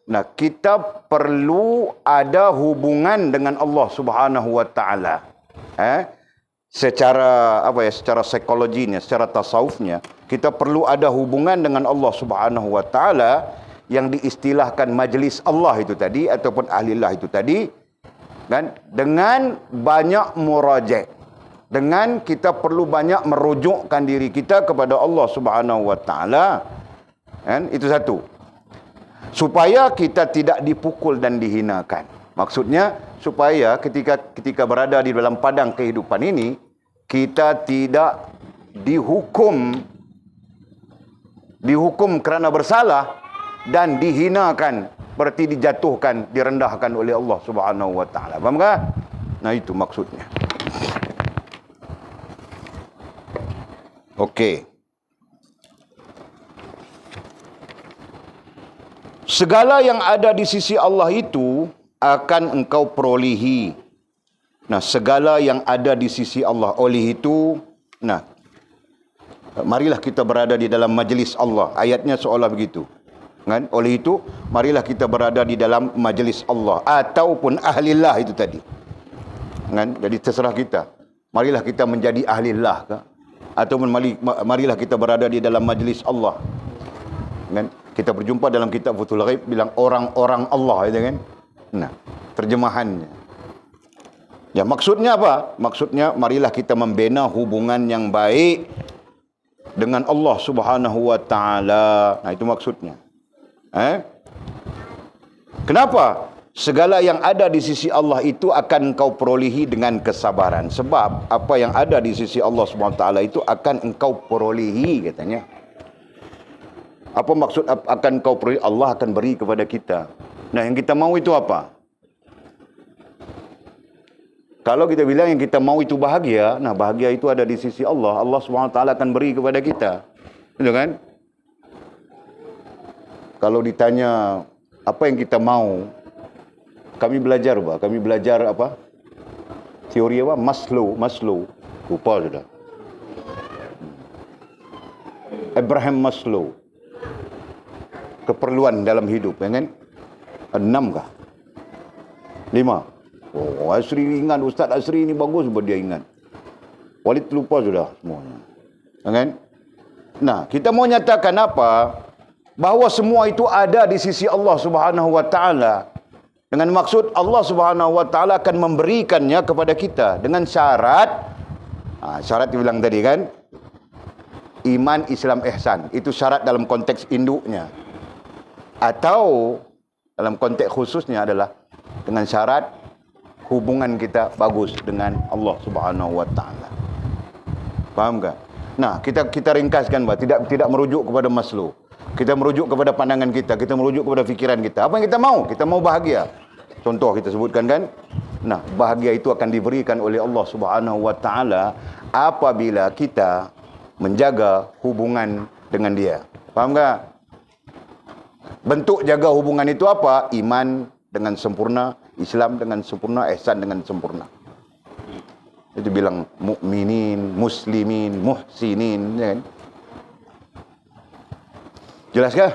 Nah, kita perlu ada hubungan dengan Allah Subhanahu wa taala. Secara secara psikologinya, secara tasawufnya, kita perlu ada hubungan dengan Allah Subhanahu wa taala yang diistilahkan majlis Allah itu tadi ataupun ahlillah itu tadi, kan, dengan banyak muraja'. Dengan kita perlu banyak merujukkan diri kita kepada Allah Subhanahu wa taala. Kan? Itu satu. Supaya kita tidak dipukul dan dihinakan. Maksudnya supaya ketika berada di dalam padang kehidupan ini, kita tidak dihukum kerana bersalah dan dihinakan, berarti dijatuhkan, direndahkan oleh Allah Subhanahu wa taala. Faham tak? Nah, itu maksudnya. Okey. Segala yang ada di sisi Allah itu akan engkau perolehi. Nah, segala yang ada di sisi Allah, oleh itu, nah, marilah kita berada di dalam majlis Allah. Ayatnya seolah begitu. Kan? Oleh itu, marilah kita berada di dalam majlis Allah ataupun ahlillah itu tadi. Kan? Jadi terserah kita. Marilah kita menjadi ahlillah ke? Ataupun marilah kita berada di dalam majlis Allah. Kan? Kita berjumpa dalam kitab Futhul Ghaib bilang orang-orang Allah, itu kan? Nah, terjemahannya. Ya, maksudnya apa? Maksudnya marilah kita membina hubungan yang baik dengan Allah Subhanahu wa taala. Nah, itu maksudnya. Kenapa? Segala yang ada di sisi Allah itu akan engkau perolehi dengan kesabaran. Sebab apa yang ada di sisi Allah Subhanahu wa taala itu akan engkau perolehi, katanya. Apa maksud akan engkau perolehi? Allah akan beri kepada kita. Nah, yang kita mau itu apa? Kalau kita bilang yang kita mau itu bahagia, nah bahagia itu ada di sisi Allah. Allah SWT akan beri kepada kita. Betul kan? Kalau ditanya apa yang kita mau, kami belajar apa? Kami belajar apa? Teori apa? Maslow. Lupa sudah. Abraham Maslow. Keperluan dalam hidup, ya kan? 6 kah? 5. Oh, Asri ingat, Ustaz Asri ini bagus buat dia ingat. Walid lupa sudah semuanya. Kan? Nah, kita mau nyatakan apa? Bahawa semua itu ada di sisi Allah Subhanahu wa taala. Dengan maksud Allah Subhanahu wa taala akan memberikannya kepada kita dengan syarat. Syarat dibilang tadi kan? Iman, Islam, ihsan. Itu syarat dalam konteks induknya. Atau dalam konteks khususnya adalah dengan syarat hubungan kita bagus dengan Allah Subhanahu wa taala. Faham tak? Nah, kita ringkaskan tidak merujuk kepada Maslow. Kita merujuk kepada pandangan kita merujuk kepada fikiran kita. Apa yang kita mau? Kita mau bahagia. Contoh kita sebutkan kan, Nah, bahagia itu akan diberikan oleh Allah Subhanahu wa taala apabila kita menjaga hubungan dengan Dia. Faham tak? Bentuk jaga hubungan itu apa? Iman dengan sempurna, Islam dengan sempurna, ihsan dengan sempurna. Itu bilang mukminin, muslimin, muhsinin, ya kan? Jelas kah?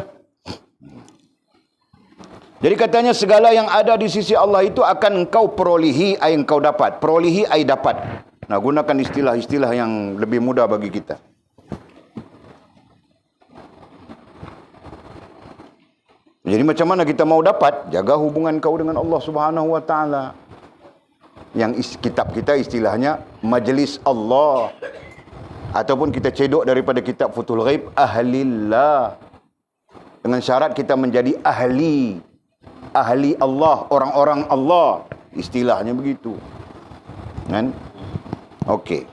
Jadi katanya segala yang ada di sisi Allah itu akan engkau perolehi, engkau dapat. Perolehi, dapat. Nah, gunakan istilah-istilah yang lebih mudah bagi kita. Jadi macam mana kita mau dapat? Jaga hubungan kau dengan Allah Subhanahu wa taala. Yang kitab kita istilahnya majlis Allah. Ataupun kita cedok daripada kitab Futhul Ghaib, ahlillah. Dengan syarat kita menjadi ahli Allah, orang-orang Allah. Istilahnya begitu. Kan? Okey.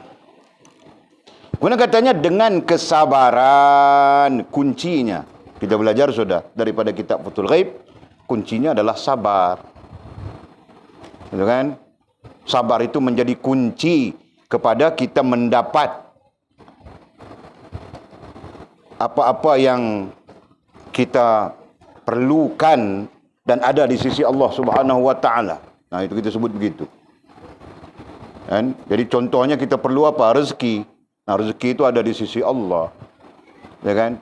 Kemudian katanya dengan kesabaran kuncinya. Kita belajar sudah daripada kitab Futhul Ghaib, kuncinya adalah sabar. Gitu kan? Sabar itu menjadi kunci kepada kita mendapat apa-apa yang kita perlukan dan ada di sisi Allah Subhanahu wa taala. Nah, itu kita sebut begitu. Kan? Jadi contohnya kita perlu apa? Rezeki. Nah, rezeki itu ada di sisi Allah. Ya kan?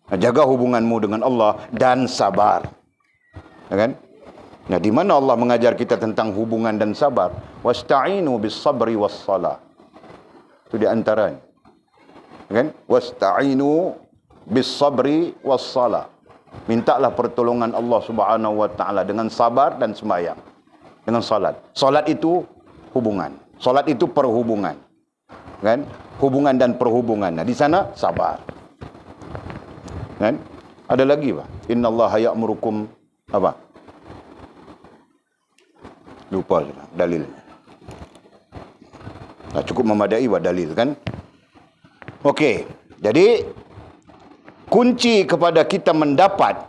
Nah, jaga hubunganmu dengan Allah dan sabar. Ya kan? Nah, di mana Allah mengajar kita tentang hubungan dan sabar? Wasta'inu bis sabri was salah. Itu di antaranya. Ya kan? Wasta'inu bis sabri was salah. Mintalah pertolongan Allah Subhanahu wa taala dengan sabar dan sembahyang. Dengan salat. Salat itu hubungan. Salat itu perhubungan. Kan? Hubungan dan perhubungan. Nah, di sana sabar. Kan? Ada lagi Pak. Innallaha ya'murukum apa? Lupa sudah dalilnya. Nah, cukup memadai buat dalil kan? Okey. Jadi kunci kepada kita mendapat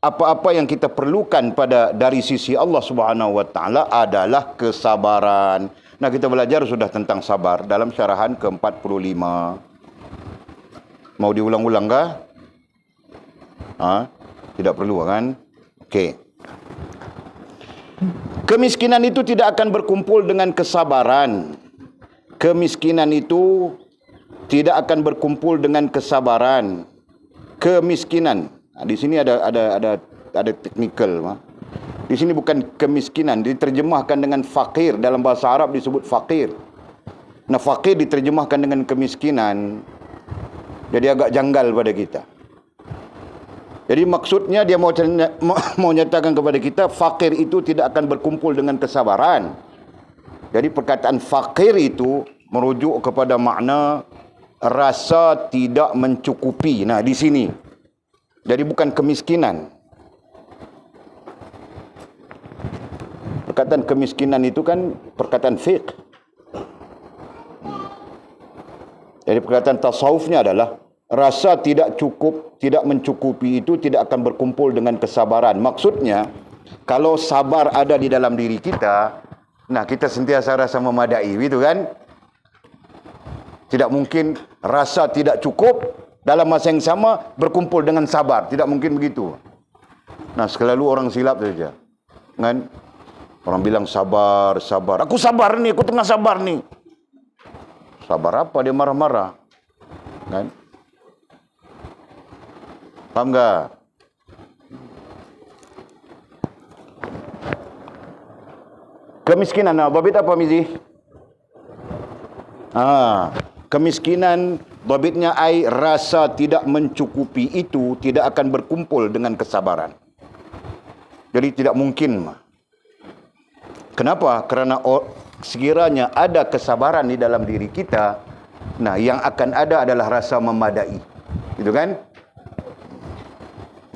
apa-apa yang kita perlukan dari sisi Allah Subhanahu wa taala adalah kesabaran. Nah, kita belajar sudah tentang sabar dalam syarahan ke-45. Mau diulang-ulang kah? Tidak perlu kan? Okey. Kemiskinan itu tidak akan berkumpul dengan kesabaran. Kemiskinan itu tidak akan berkumpul dengan kesabaran. Kemiskinan. Di sini ada teknikal. Di sini bukan kemiskinan, diterjemahkan dengan fakir. Dalam bahasa Arab disebut fakir. Nah, fakir diterjemahkan dengan kemiskinan. Jadi agak janggal pada kita. Jadi maksudnya dia mau nyatakan kepada kita fakir itu tidak akan berkumpul dengan kesabaran. Jadi perkataan fakir itu merujuk kepada makna rasa tidak mencukupi. Nah, di sini. Jadi bukan kemiskinan. Perkataan kemiskinan itu kan perkataan fiqh. Jadi perkataan tasawufnya adalah rasa tidak cukup, tidak mencukupi itu tidak akan berkumpul dengan kesabaran. Maksudnya, kalau sabar ada di dalam diri kita, nah kita sentiasa rasa memadai, gitu kan? Tidak mungkin rasa tidak cukup dalam masa yang sama berkumpul dengan sabar. Tidak mungkin begitu. Nah, selalu orang silap saja. Kan? Orang bilang sabar, sabar. Aku sabar nih, aku tengah sabar nih. Sabar apa? Dia marah-marah. Kan? Faham tak? Kemiskinan, dhabit apa Mizi? Kemiskinan, dhabitnya ai rasa tidak mencukupi itu tidak akan berkumpul dengan kesabaran. Jadi tidak mungkin. Kenapa? Kerana sekiranya ada kesabaran di dalam diri kita, nah yang akan ada adalah rasa memadai. Gitu kan?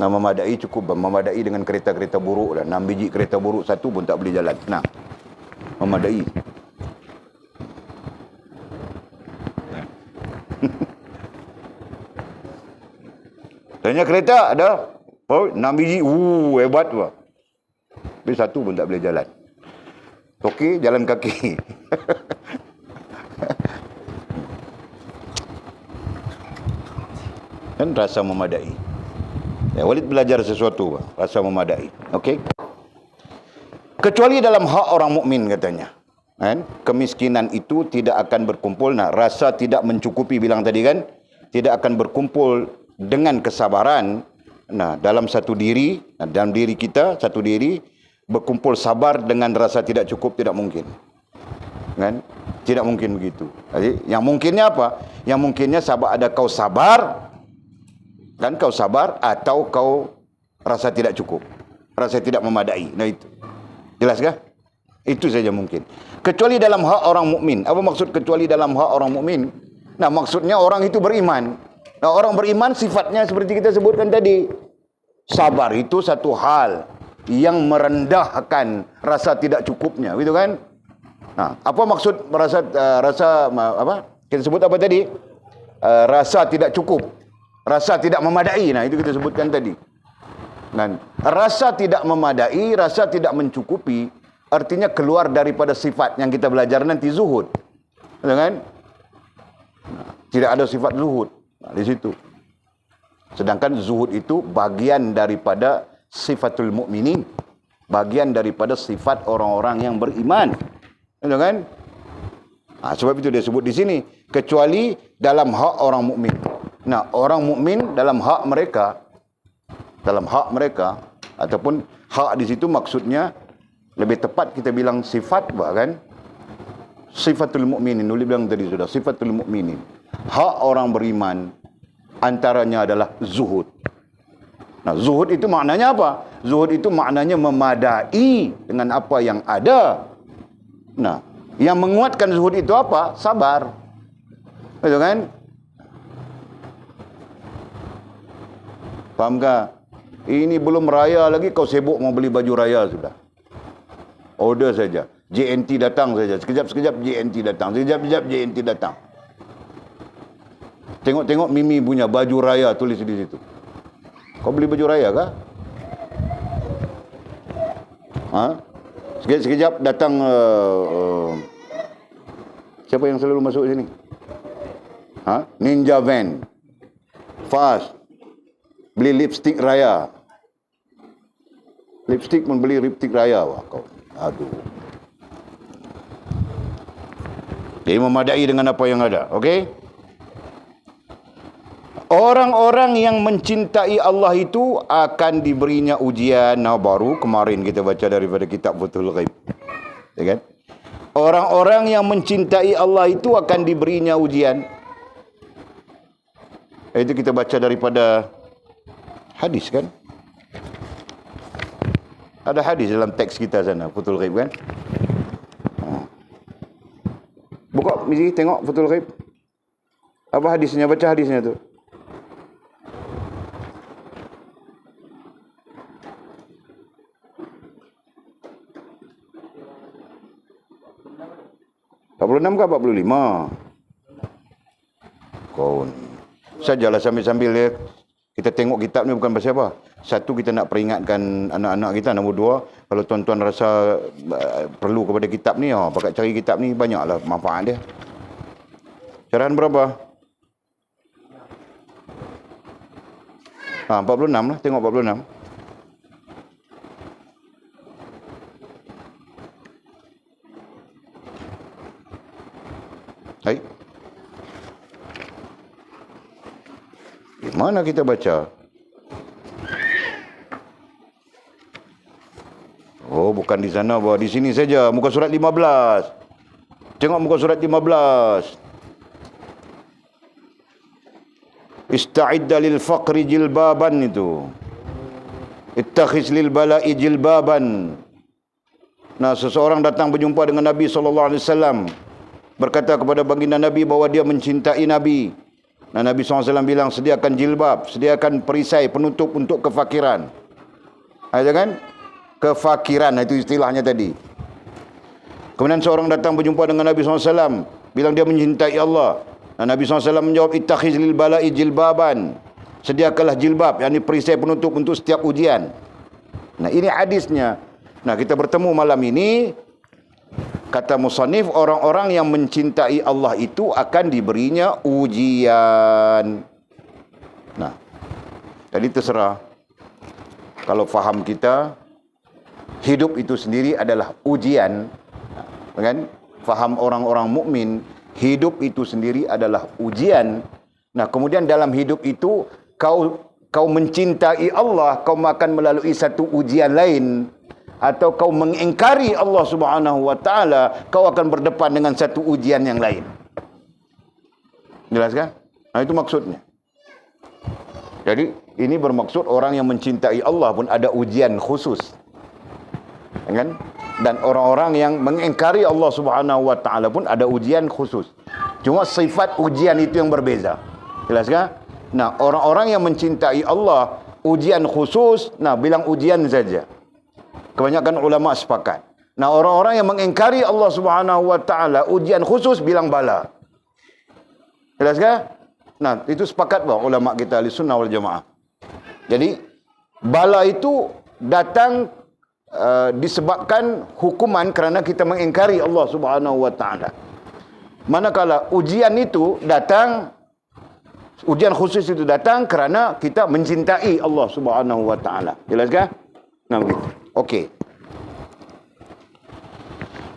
Nah, memadai cukup. Memadai dengan kereta-kereta buruk. 6 biji kereta buruk, satu pun tak boleh jalan. Nah, memadai. Tanya kereta ada 6 biji. Hebat tu. Tapi satu pun tak boleh jalan. Okey, jalan kaki. Kan rasa memadai. Ya, Walid belajar sesuatu, rasa memadai. Okey. Kecuali dalam hak orang mukmin katanya. Kan? Kemiskinan itu tidak akan berkumpul. Nah, rasa tidak mencukupi bilang tadi kan, tidak akan berkumpul dengan kesabaran. Nah, dalam satu diri, dalam diri kita, satu diri berkumpul sabar dengan rasa tidak cukup tidak mungkin. Kan? Tidak mungkin begitu. Jadi, yang mungkinnya apa? Yang mungkinnya sabar, ada kau sabar, kan kau sabar, atau kau rasa tidak cukup, rasa tidak memadai. Nah itu. Jelaskah? Itu saja mungkin. Kecuali dalam hak orang mukmin. Apa maksud kecuali dalam hak orang mukmin? Nah, maksudnya orang itu beriman. Nah, orang beriman sifatnya seperti kita sebutkan tadi. Sabar itu satu hal yang merendahkan rasa tidak cukupnya, gitu kan? Nah, apa maksud rasa apa? Kita sebut apa tadi? Rasa tidak cukup, rasa tidak memadai. Nah, itu kita sebutkan tadi. Dan rasa tidak memadai, rasa tidak mencukupi, artinya keluar daripada sifat yang kita belajar nanti, zuhud. Betul kan? Nah, tidak ada sifat zuhud. Nah, di situ. Sedangkan zuhud itu bagian daripada sifatul mukminin, bagian daripada sifat orang-orang yang beriman. Betul kan? Nah, sebab itu dia sebut di sini, kecuali dalam hak orang mukmin. Nah, orang mukmin dalam hak mereka, ataupun hak di situ maksudnya lebih tepat kita bilang sifat, bahkan sifatul mukminin. Uli bilang tadi sudah, sifatul mukminin. Hak orang beriman antaranya adalah zuhud. Nah, zuhud itu maknanya apa? Zuhud itu maknanya memadai dengan apa yang ada. Nah, yang menguatkan zuhud itu apa? Sabar. Betul kan? Faham tak? Ini belum raya lagi kau sibuk mau beli baju raya sudah. Order saja. JNT datang saja. Sekejap-sekejap JNT datang. Sekejap-sekejap JNT datang. Tengok-tengok Mimi punya baju raya tulis di situ. Kau beli baju raya kah? Ha? Sekejap-sekejap datang siapa yang selalu masuk sini? Ha? Ninja Van. Fast. Beli lipstick raya. Lipstick pun beli lipstick raya. Wah, kau. Aduh. Jadi memadai dengan apa yang ada. Okey? Orang-orang yang mencintai Allah itu akan diberinya ujian. Nah, baru kemarin kita baca daripada kitab Futhul Ghaib. Ya kan? Orang-orang yang mencintai Allah itu akan diberinya ujian. Itu kita baca daripada hadis kan? Ada hadis dalam teks kita sana, Futhul Ghaib kan? Buka, Mizi, tengok Futhul Ghaib. Apa hadisnya? Baca hadisnya tu. enam ke 45? Kau ni. Sajalah sambil-sambil ya. Kita tengok kitab ni bukan pasal apa. Satu, kita nak peringatkan anak-anak kita. Nombor dua, kalau tuan-tuan rasa perlu kepada kitab ni, pakat cari kitab ni, banyaklah manfaat dia. Syarahan berapa? 46 lah. Tengok 46. Hai. Di mana kita baca? Oh, bukan di sana, di sini saja. Muka surat 15. Tengok muka surat 15. Ista'idda lil faqri jilbaban itu. Ittakhiz lil bala'i jilbaban. Nah, seseorang datang berjumpa dengan Nabi SAW. Berkata kepada baginda Nabi bahawa dia mencintai Nabi. Nah, Nabi SAW bilang, sediakan jilbab, sediakan perisai penutup untuk kefakiran. Ada kan? Kefakiran, itu istilahnya tadi. Kemudian seorang datang berjumpa dengan Nabi SAW, bilang dia mencintai Allah. Nah, Nabi SAW menjawab, ittakhiz lil bala'i jilbaban. Sediakanlah jilbab, yakni perisai penutup untuk setiap ujian. Nah, ini hadisnya. Nah, kita bertemu malam ini kata musannif, orang-orang yang mencintai Allah itu akan diberinya ujian. Nah, jadi terserah. Kalau faham kita, hidup itu sendiri adalah ujian, kan? Faham orang-orang mukmin, hidup itu sendiri adalah ujian. Nah, kemudian dalam hidup itu kau mencintai Allah, kau akan melalui satu ujian lain, atau kau mengingkari Allah Subhanahu wa taala, kau akan berdepan dengan satu ujian yang lain. Jelas kan? Nah, itu maksudnya. Jadi ini bermaksud orang yang mencintai Allah pun ada ujian khusus, kan? Dan orang-orang yang mengingkari Allah Subhanahu wa taala pun ada ujian khusus. Cuma sifat ujian itu yang berbeza. Jelas kan? Nah, orang-orang yang mencintai Allah ujian khusus, nah bilang ujian saja. Kebanyakan ulama sepakat. Nah, orang-orang yang mengingkari Allah Subhanahu wa taala ujian khusus bilang bala. Jelas kan? Nah, itu sepakat bahawa ulama kita Ahlussunnah wal Jamaah. Jadi bala itu datang disebabkan hukuman kerana kita mengingkari Allah Subhanahu wa taala. Manakala ujian itu datang, ujian khusus itu datang kerana kita mencintai Allah Subhanahu wa taala. Jelas kan? Nah, begitu. Okey.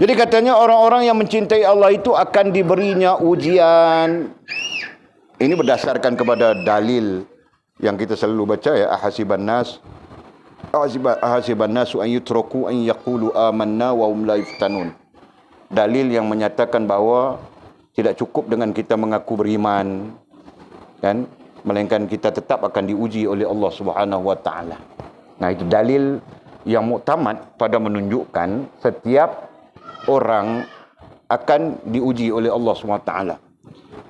Jadi katanya orang-orang yang mencintai Allah itu akan diberinya ujian. Ini berdasarkan kepada dalil yang kita selalu baca, ya, ahasiban nasu an yutraku an yaqulu amanna wa hum la yuftanun. Dalil yang menyatakan bahawa tidak cukup dengan kita mengaku beriman, kan, melainkan kita tetap akan diuji oleh Allah Subhanahu wa taala. Nah, itu dalil yang muktamad pada menunjukkan setiap orang akan diuji oleh Allah Subhanahu wa taala.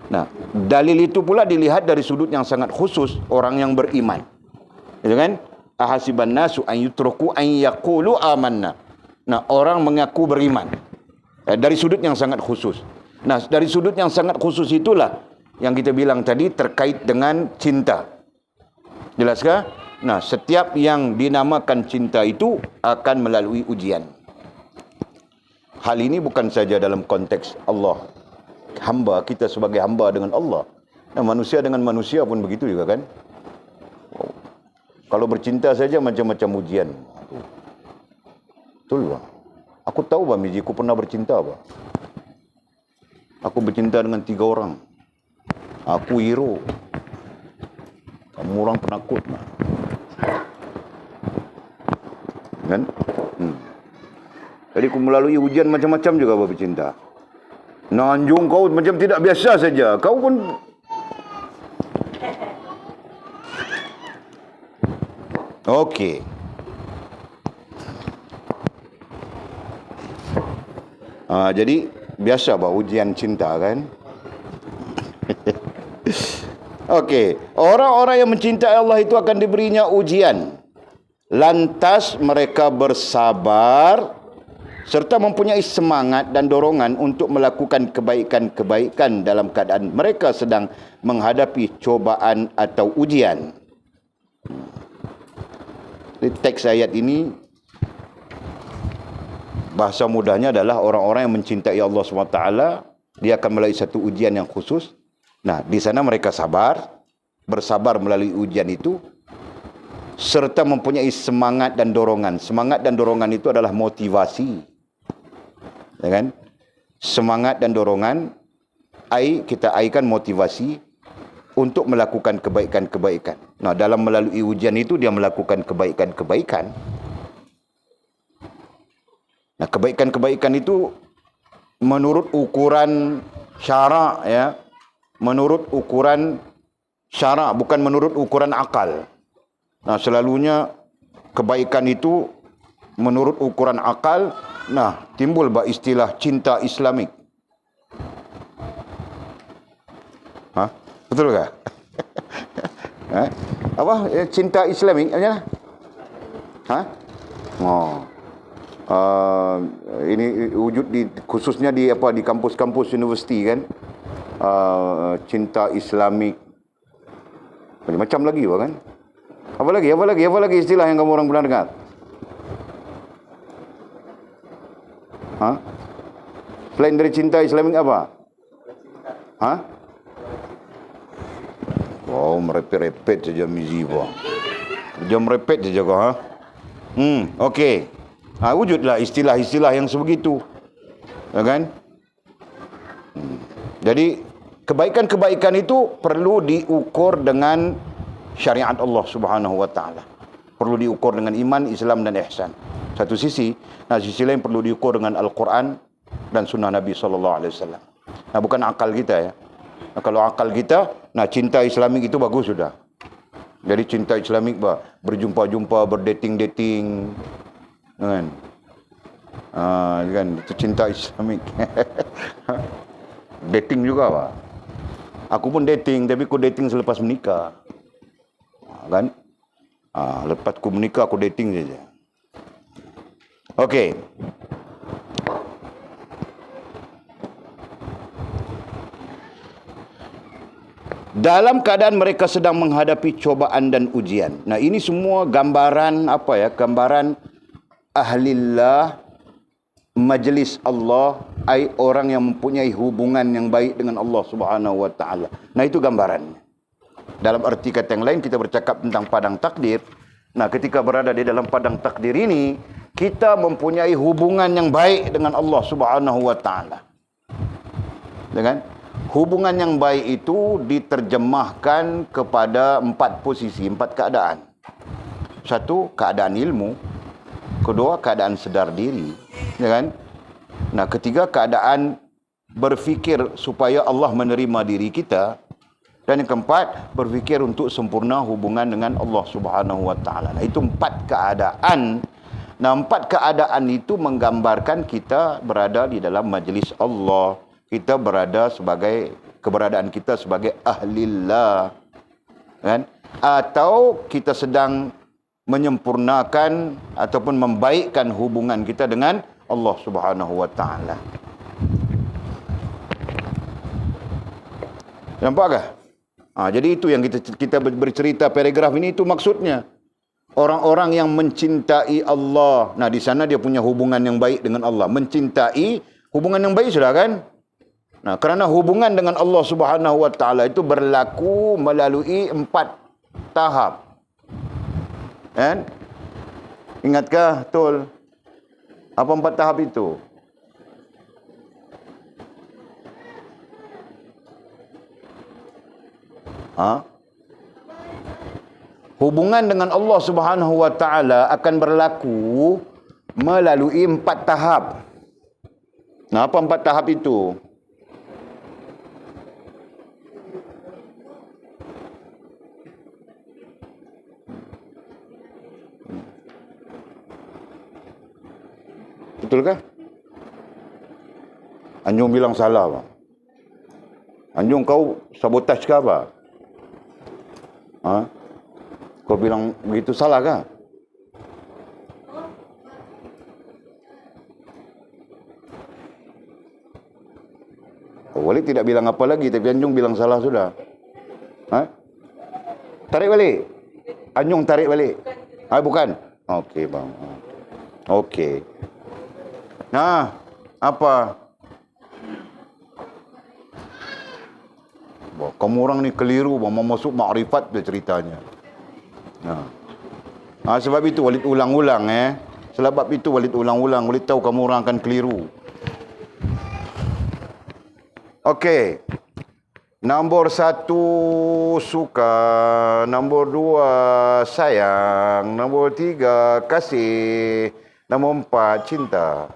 Nah, dalil itu pula dilihat dari sudut yang sangat khusus, orang yang beriman. Ya kan? Ahasiban nasu an yutraku an yaqulu amanna. Nah, orang mengaku beriman. Dari sudut yang sangat khusus. Nah, dari sudut yang sangat khusus itulah yang kita bilang tadi terkait dengan cinta. Jelaskah? Nah, setiap yang dinamakan cinta itu akan melalui ujian. Hal ini bukan saja dalam konteks Allah, hamba kita sebagai hamba dengan Allah. Nah, manusia dengan manusia pun begitu juga, kan? Kalau bercinta saja macam-macam ujian. Betul, bang. Aku tahu, bang Miji, aku pernah bercinta, bang. Aku bercinta dengan 3 orang. Aku hero. Kamu orang penakut, bang. Kan? Jadi aku melalui ujian macam-macam juga, bang, bercinta. Nanjung kau macam tidak biasa saja. Kau pun okey. Jadi biasa bah ujian cinta, kan? Okey, orang-orang yang mencintai Allah itu akan diberinya ujian. Lantas mereka bersabar serta mempunyai semangat dan dorongan untuk melakukan kebaikan-kebaikan dalam keadaan mereka sedang menghadapi cobaan atau ujian. Di teks ayat ini, bahasa mudahnya adalah orang-orang yang mencintai Allah SWT, dia akan melalui satu ujian yang khusus. Nah, di sana mereka bersabar melalui ujian itu, serta mempunyai semangat dan dorongan. Semangat dan dorongan itu adalah motivasi. Ya kan? Semangat dan dorongan, kita aikan motivasi untuk melakukan kebaikan-kebaikan. Nah, dalam melalui ujian itu dia melakukan kebaikan-kebaikan. Nah, kebaikan-kebaikan itu menurut ukuran syarak, ya. Menurut ukuran syarak, bukan menurut ukuran akal. Nah, selalunya kebaikan itu menurut ukuran akal. Nah, timbul istilah cinta Islamik. Betul tak? Apa? Cinta Islamik? Ini wujud khususnya di kampus-kampus universiti, kan? Cinta Islamik. Macam lagi, kan? Apa lagi istilah yang kamu orang pernah dengar? Selain dari cinta Islamik apa? Ha? Oh, merepet-repet saja Mizi bang. Dia merepet saja kau, ha? Okey. Wujudlah istilah-istilah yang sebegitu. Ya kan? Jadi kebaikan-kebaikan itu perlu diukur dengan syariat Allah Subhanahu wa taala. Perlu diukur dengan iman, Islam dan ihsan. Satu sisi, sisi lain perlu diukur dengan Al-Quran dan sunnah Nabi sallallahu alaihi wasallam. Bukan akal kita ya. Kalau akal kita, cinta Islamik itu bagus sudah. Jadi cinta Islamik berjumpa-jumpa, berdating-dating, kan? Kan itu cinta Islamik. Dating juga pak. Aku pun dating, tapi aku dating selepas menikah, kan? Lepas aku menikah aku dating saja. Okey. Dalam keadaan mereka sedang menghadapi cobaan dan ujian. Ini semua gambaran apa ya? Gambaran ahlillah, majlis Allah, orang yang mempunyai hubungan yang baik dengan Allah Subhanahu wa taala. Itu gambarannya. Dalam arti kata yang lain, kita bercakap tentang padang takdir. Ketika berada di dalam padang takdir ini, kita mempunyai hubungan yang baik dengan Allah Subhanahu wa taala. Dengan hubungan yang baik itu diterjemahkan kepada 4 posisi, 4 keadaan. 1, keadaan ilmu. 2, keadaan sedar diri. Ya kan? Ketiga, keadaan berfikir supaya Allah menerima diri kita. Dan yang keempat, berfikir untuk sempurna hubungan dengan Allah Subhanahu wa taala. Itu 4 keadaan. 4 keadaan itu menggambarkan kita berada di dalam majlis Allah. Kita berada sebagai, keberadaan kita sebagai ahlillah, kan? Atau kita sedang menyempurnakan ataupun membaikkan hubungan kita dengan Allah Subhanahu wa taala. Nampakkah? Jadi itu yang kita bercerita paragraf ini, itu maksudnya. Orang-orang yang mencintai Allah. Di sana dia punya hubungan yang baik dengan Allah. Mencintai, hubungan yang baik sudah kan? Kerana hubungan dengan Allah Subhanahu wa taala itu berlaku melalui 4 tahap. Kan? Ingatkah, Tul? Apa 4 tahap itu? Hubungan dengan Allah Subhanahu wa taala akan berlaku melalui 4 tahap. Apa 4 tahap itu? Betulkah? Anjung bilang salah, Pak. Anjung, kau sabotaj ke apa? Kau bilang begitu salah kah? Walid tidak bilang apa lagi, tapi Anjung bilang salah sudah. Tarik balik. Anjung tarik balik. Bukan. Okey, bang. Okey. Apa? Kamu orang ni keliru, mau masuk makrifat dia ceritanya. Sebab itu Walid ulang-ulang Sebab itu Walid ulang-ulang. Walid tahu kamu orang akan keliru. Okey. Nombor 1 suka, nombor 2 sayang, nombor 3 kasih, nombor 4 cinta.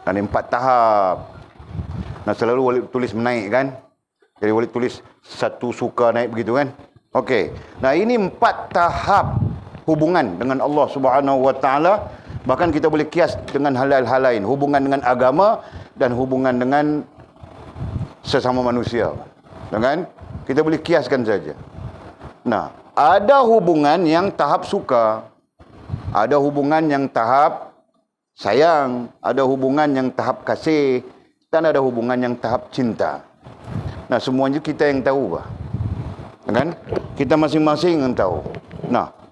Ada 4 tahap. Selalu Walid tulis menaik kan? Jadi Walid tulis 1 suka naik begitu kan? Okey. Ini 4 tahap hubungan dengan Allah Subhanahu wa taala. Bahkan kita boleh kias dengan hal-hal lain, hubungan dengan agama dan hubungan dengan sesama manusia. Kan? Kita boleh kiaskan saja. Ada hubungan yang tahap suka, ada hubungan yang tahap sayang, ada hubungan yang tahap kasih, dan ada hubungan yang tahap cinta. Semuanya kita yang tahu, kan? Kita masing-masing yang tahu.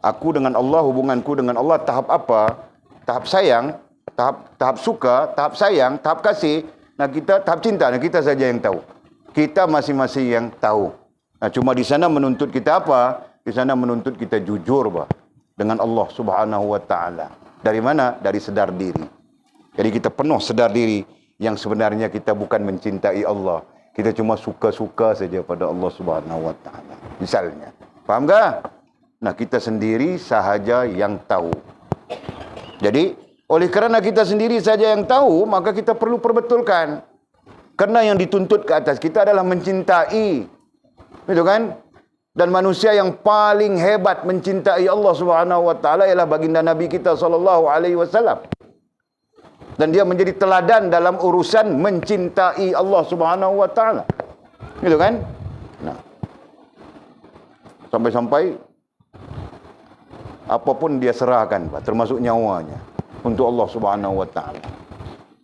Aku dengan Allah, hubunganku dengan Allah tahap apa? Tahap sayang. tahap suka, tahap sayang, tahap kasih. Nah, kita tahap cinta, nah kita saja yang tahu. Kita masing-masing yang tahu. Nah, cuma di sana menuntut kita apa? Di sana menuntut kita jujur, bah, dengan Allah Subhanahu wa taala. Dari mana? Dari sedar diri. Jadi kita penuh sedar diri yang sebenarnya kita bukan mencintai Allah. Kita cuma suka-suka saja pada Allah Subhanahu wa taala. Misalnya, faham tak? Nah, kita sendiri sahaja yang tahu. Jadi, oleh kerana kita sendiri saja yang tahu, maka kita perlu perbetulkan. Kerana yang dituntut ke atas kita adalah mencintai. Betul kan? Dan manusia yang paling hebat mencintai Allah Subhanahu wa taala ialah baginda Nabi kita sallallahu alaihi wasallam. Dan dia menjadi teladan dalam urusan mencintai Allah Subhanahu wa taala. Gitu kan? Nah. Sampai-sampai apapun dia serahkan, termasuk nyawanya untuk Allah Subhanahu wa taala.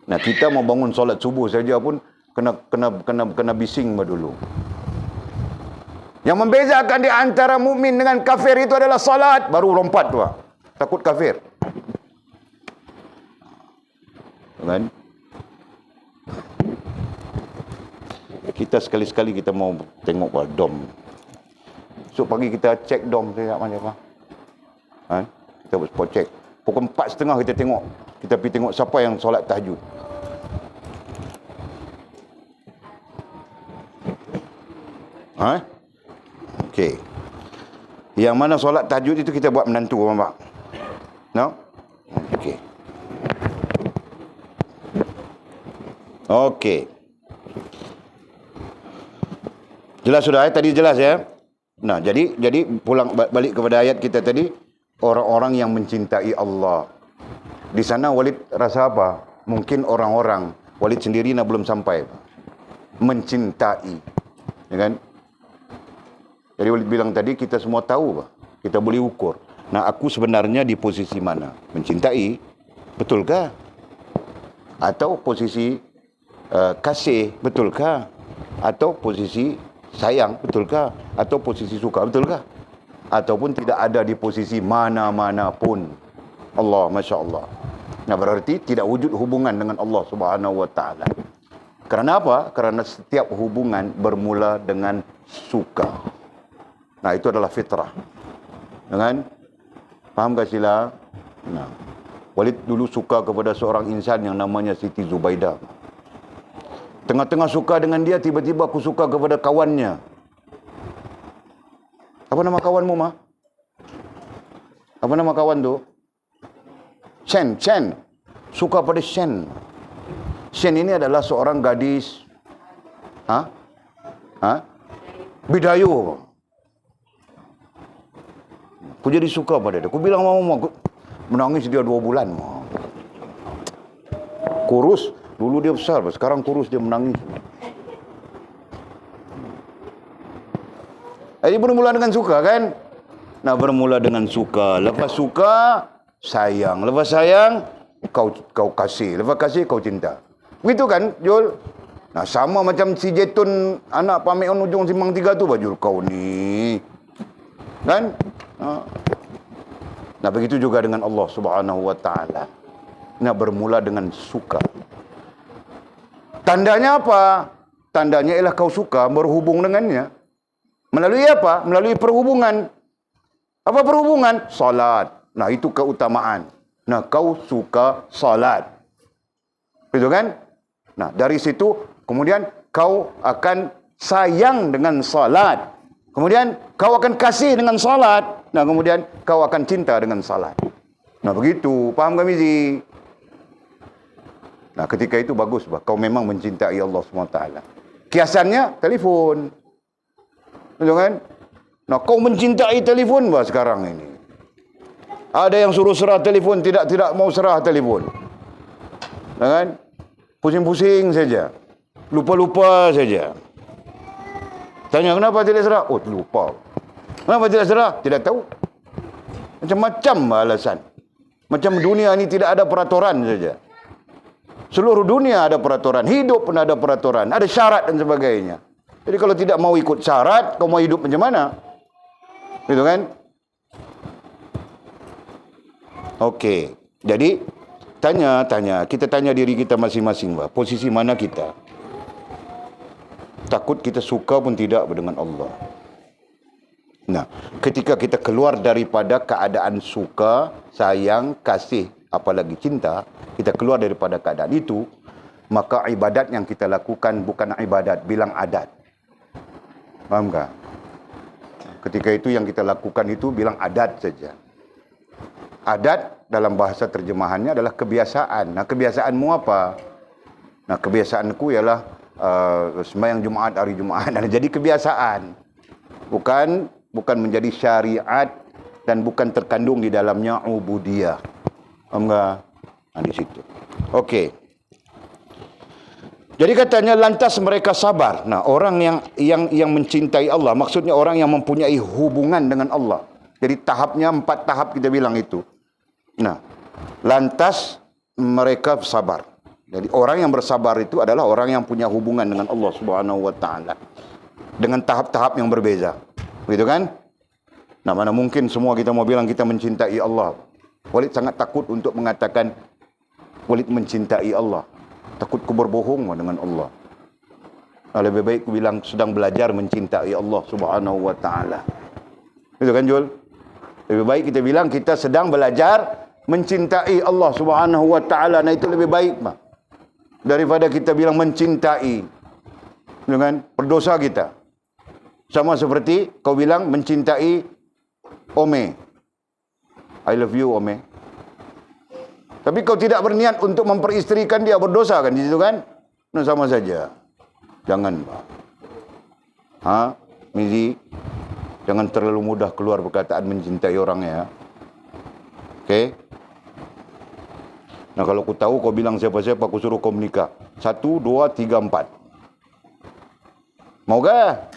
Nah, kita mau bangun solat subuh saja pun kena bising dulu. Yang membezakan di antara mukmin dengan kafir itu adalah salat, baru lompat tu. Takut kafir. Kan? Kita sekali-sekali kita mau tengok dom. Esok pagi kita cek dom saya macam apa. Kan? Kita buat spot check. Pukul 4.30 kita tengok. Kita pergi tengok siapa yang solat tahajud. Ha? Okey. Yang mana solat tahajud itu kita buat menantu, nampak? No? Okey. Okey. Jelas sudah tadi jelas ya. Nah, jadi pulang balik kepada ayat kita tadi, orang-orang yang mencintai Allah. Di sana Walid rasa apa? Mungkin orang-orang Walid sendiri belum sampai mencintai. Ya kan? Jadi Walid bilang tadi kita semua tahu, kita boleh ukur. Nah, aku sebenarnya di posisi mana? Mencintai, betulkah? Atau posisi kasih, betulkah? Atau posisi sayang, betulkah? Atau posisi suka, betulkah? Ataupun tidak ada di posisi mana-mana pun. Allah, Masya Allah. Nah, berarti tidak wujud hubungan dengan Allah Subhanahu wa taala. Kerana apa? Kerana setiap hubungan bermula dengan suka. Nah, itu adalah fitrah. Dengan faham tak sila? Nah, Walid dulu suka kepada seorang insan yang namanya Siti Zubaidah. Tengah-tengah suka dengan dia, tiba-tiba aku suka kepada kawannya. Apa nama kawanmu, Ma? Apa nama kawan tu? Shen. Suka pada Shen. Shen ini adalah seorang gadis Bidayu. Aku jadi suka pada dia. Aku bilang, Mama, aku menangis dia 2 bulan. Kurus. Dulu dia besar, sekarang kurus, dia menangis. Jadi bermula dengan suka kan? Nah, bermula dengan suka. Lepas suka, sayang. Lepas sayang, kau kasih. Lepas kasih, kau cinta. Begitu kan, Jul? Nah, sama macam si Jetun, anak Pameon ujung Simpang 3 tu, Jul. Kau ni. Kan? Nah, begitu juga dengan Allah Subhanahu wa taala. Nah, bermula dengan suka. Tandanya apa? Tandanya ialah kau suka berhubung dengannya. Melalui apa? Melalui perhubungan. Apa perhubungan? Salat. Nah, itu keutamaan. Nah, kau suka salat. Betul kan? Nah, dari situ kemudian kau akan sayang dengan salat. Kemudian kau akan kasih dengan salat. Nah, kemudian kau akan cinta dengan salat. Nah, begitu. Faham kami, Mizi? Nah, ketika itu bagus, kau memang mencintai Allah SWT. Kiasannya, telefon. Betul kan? Nah, kau mencintai telefon sekarang ini. Ada yang suruh serah telefon, tidak mau serah telefon. Nah, kan? Pusing-pusing saja. Lupa-lupa saja. Tanya, kenapa tidak serah? Oh, lupa. Kenapa tidak serah? Tidak tahu. Macam-macam alasan. Macam dunia ini tidak ada peraturan saja. Seluruh dunia ada peraturan. Hidup pun ada peraturan. Ada syarat dan sebagainya. Jadi kalau tidak mau ikut syarat, kau mau hidup macam mana? Gitu kan? Okey. Jadi, Tanya. Kita tanya diri kita masing-masing, bah. Posisi mana kita? Takut kita suka pun tidak dengan Allah. Nah, ketika kita keluar daripada keadaan suka, sayang, kasih, apalagi cinta, kita keluar daripada keadaan itu, maka ibadat yang kita lakukan bukan ibadat, bilang adat. Faham tak? Ketika itu yang kita lakukan itu bilang adat saja. Adat dalam bahasa terjemahannya adalah kebiasaan. Nah, kebiasaanmu apa? Nah, kebiasaanku ialah sembahyang Jumaat hari Jumaat. Nah, jadi kebiasaan. Bukan menjadi syariat dan bukan terkandung di dalamnya ubudiyah. Faham tak? Nah, di situ. Okey. Jadi katanya lantas mereka sabar. Nah, orang yang mencintai Allah, maksudnya orang yang mempunyai hubungan dengan Allah. Jadi tahapnya 4 tahap kita bilang itu. Nah, lantas mereka sabar. Jadi orang yang bersabar itu adalah orang yang punya hubungan dengan Allah Subhanahu wa taala. Dengan tahap-tahap yang berbeza. Begitu kan? Nah, mana mungkin semua kita mau bilang kita mencintai Allah. Walid sangat takut untuk mengatakan Walid mencintai Allah. Takut ku berbohong dengan Allah. Nah, lebih baik ku bilang sedang belajar mencintai Allah Subhanahu wa taala. Begitu kan, Jul? Lebih baik kita bilang kita sedang belajar mencintai Allah Subhanahu wa taala. Nah, itu lebih baik, Pak. Daripada kita bilang mencintai dengan berdosa kita. Sama seperti kau bilang mencintai Ome. I love you, Ome. Tapi kau tidak berniat untuk memperistrikan dia, berdosa kan di situ kan? Nah, sama saja. Jangan, Pak. Mizi, jangan terlalu mudah keluar perkataan mencintai orang ya. Okey? Nah, kalau aku tahu kau bilang siapa-siapa, aku suruh kau menikah. 1, 2, 3, 4. Mau gak?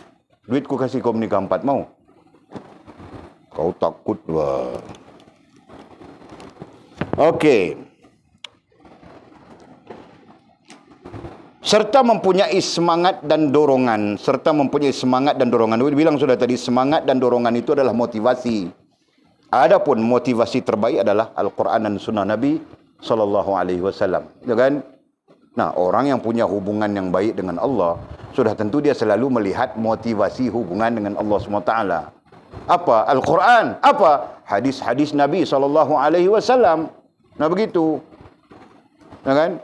Duitku kasih kau menikah 4, mau? Kau takut, wah. Okey. Serta mempunyai semangat dan dorongan. Dia bilang sudah tadi, semangat dan dorongan itu adalah motivasi. Adapun motivasi terbaik adalah Al-Quran dan Sunnah Nabi SAW. Ya kan? Nah, orang yang punya hubungan yang baik dengan Allah, sudah tentu dia selalu melihat motivasi hubungan dengan Allah SWT. Apa? Al-Quran. Apa? Hadis-hadis Nabi SAW. Nah, begitu. Ya kan?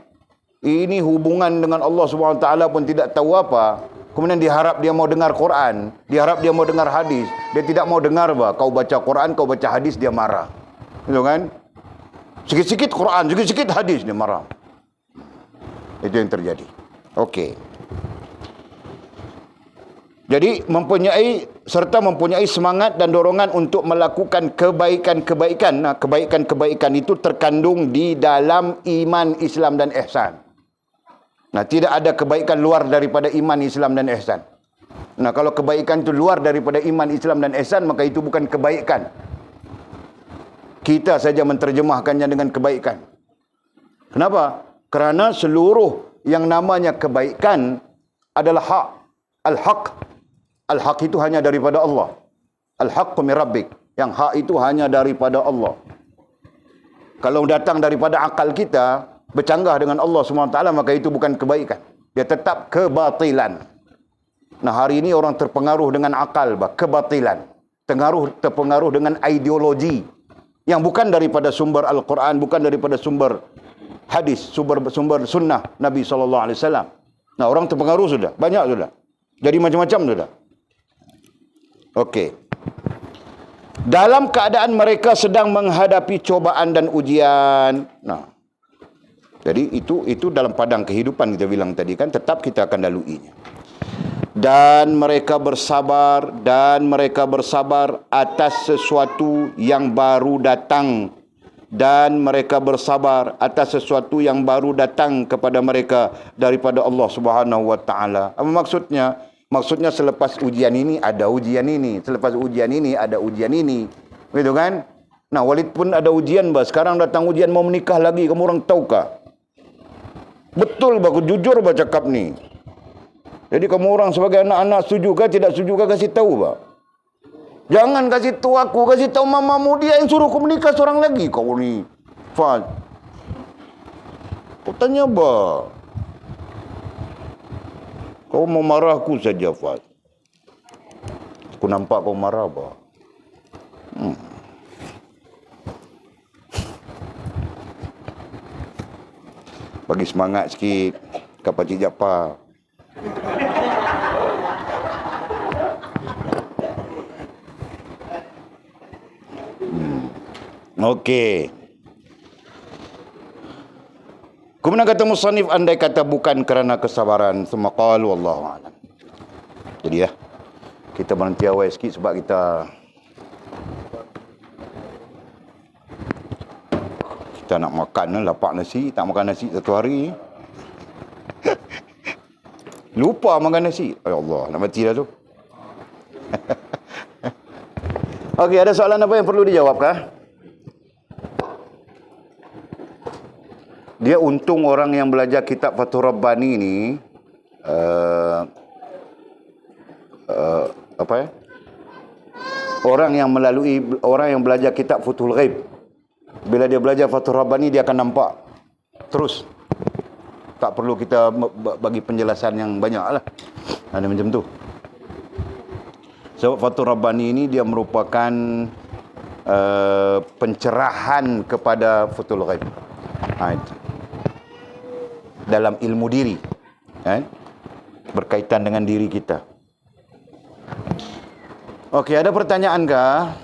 Ini hubungan dengan Allah SWT pun tidak tahu apa. Kemudian diharap dia mau dengar Quran. Diharap dia mau dengar hadis. Dia tidak mau dengar, bah. Kau baca Quran, kau baca hadis, dia marah. Gitu kan? Sikit-sikit Quran, sikit-sikit hadis, dia marah. Itu yang terjadi. Okey. Jadi mempunyai semangat dan dorongan untuk melakukan kebaikan-kebaikan. Nah, kebaikan-kebaikan itu terkandung di dalam iman, Islam dan ihsan. Nah, tidak ada kebaikan luar daripada iman, Islam dan ihsan. Nah, kalau kebaikan itu luar daripada iman, Islam dan ihsan, maka itu bukan kebaikan. Kita saja menerjemahkannya dengan kebaikan. Kenapa? Kerana seluruh yang namanya kebaikan adalah hak. Al-haq. Al-haq itu hanya daripada Allah. Al-haqqu min rabbik. Yang hak itu hanya daripada Allah. Kalau datang daripada akal kita, bercanggah dengan Allah SWT, maka itu bukan kebaikan. Dia tetap kebatilan. Nah, hari ini orang terpengaruh dengan akal, kebatilan. Terpengaruh dengan ideologi yang bukan daripada sumber Al-Quran, bukan daripada sumber hadis, sumber sunnah Nabi SAW. Nah, orang terpengaruh sudah, banyak sudah. Jadi macam-macam sudah. Okey. Dalam keadaan mereka sedang menghadapi cobaan dan ujian. Nah, jadi itu dalam padang kehidupan kita bilang tadi kan, tetap kita akan laluinya. Dan mereka bersabar atas sesuatu yang baru datang. Dan mereka bersabar atas sesuatu yang baru datang kepada mereka daripada Allah Subhanahu wa taala. Apa maksudnya? Maksudnya selepas ujian ini ada ujian ini, selepas ujian ini ada ujian ini. Begitu kan? Nah, Walid pun ada ujian, bah. Sekarang datang ujian mau menikah lagi, kamu orang tahukah? Betul, bah, aku jujur bah cakap ni. Jadi kamu orang sebagai anak-anak sujukah, tidak sujukah, kasih tahu, bah. Jangan kasih tahu aku, kasih tahu mamamu, dia yang suruh aku menikah seorang lagi. Kau ni, Fad. Kau tanya apa? Kau mau marah aku saja, Fad. Aku nampak kau marah apa? Bagi semangat sikit kat Pakcik Jaafar. Okey. Kemudian kata musannif, andai kata bukan kerana kesabaran, semaqal wallahu a'lam. Jadi ya, kita berhenti awal sikit sebab kita nak makan, lapak nasi, tak makan nasi satu hari. Lupa makan nasi. Ya Allah, nak mati dah tu. Okey, ada soalan apa yang perlu dijawabkah? Dia untung orang yang belajar kitab Fathur Rabbani ni apa ya? Orang yang belajar kitab Futhul Ghaib, bila dia belajar Fathur Rabbani, dia akan nampak terus. Tak perlu kita bagi penjelasan yang banyak lah. Ada macam tu. Sebab Fathur Rabbani ini dia merupakan pencerahan kepada Futhul Ghaib. Itu. Dalam ilmu diri. Berkaitan dengan diri kita. Okey, ada pertanyaan kah?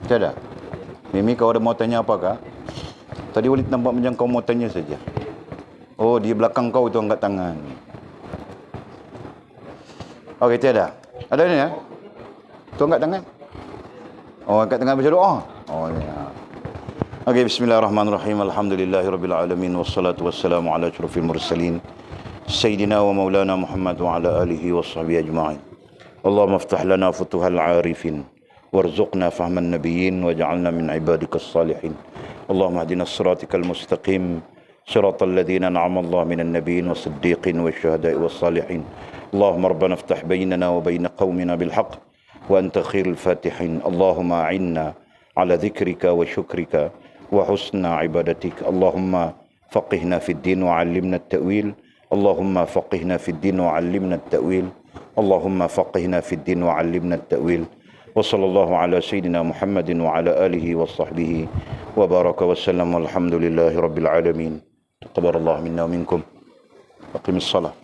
Tiada. Mimi, kau ada mau tanya apakah? Tadi Walid nampak macam kau mau tanya saja. Oh, di belakang kau tu angkat tangan. Okey, tiada. Ada ni ya? Tu angkat tangan. Oh, angkat tangan baca doa. Oh, ya. Okey, bismillahirrahmanirrahim. Alhamdulillahirabbil alamin wassalatu wassalamu ala asyrafil mursalin sayyidina wa maulana Muhammad wa ala alihi washabbihi ajma'in. Allahumma iftah lana futuhal 'arifin warzuqna fahman nabiyyin waj'alna min ibadikas salihin. Allahumma hdina siratikal mustaqim siratal ladzina an'ama Allah minan nabiyyin was-siddiqin wasyuhada'i was-salihin. Allahumma rabbana iftah bainana wa bain qaumina bil haqq wa anta khairul fatihin. Allahumma a'inna ala dhikrika wa syukrika wa husna ibadatik. Allahumma faqihna fid din wa 'allimna at-ta'wil. Allahumma faqihna fid din wa 'allimna at-ta'wil. Allahumma faqihna fid din wa 'allimna at-ta'wil. Wa sallallahu ala sayyidina Muhammadin wa ala alihi wa sahbihi wa baraka wa sallam. Walhamdulillahi rabbil alamin. Taqabbalallahu minna wa minkum. Aqimis salat.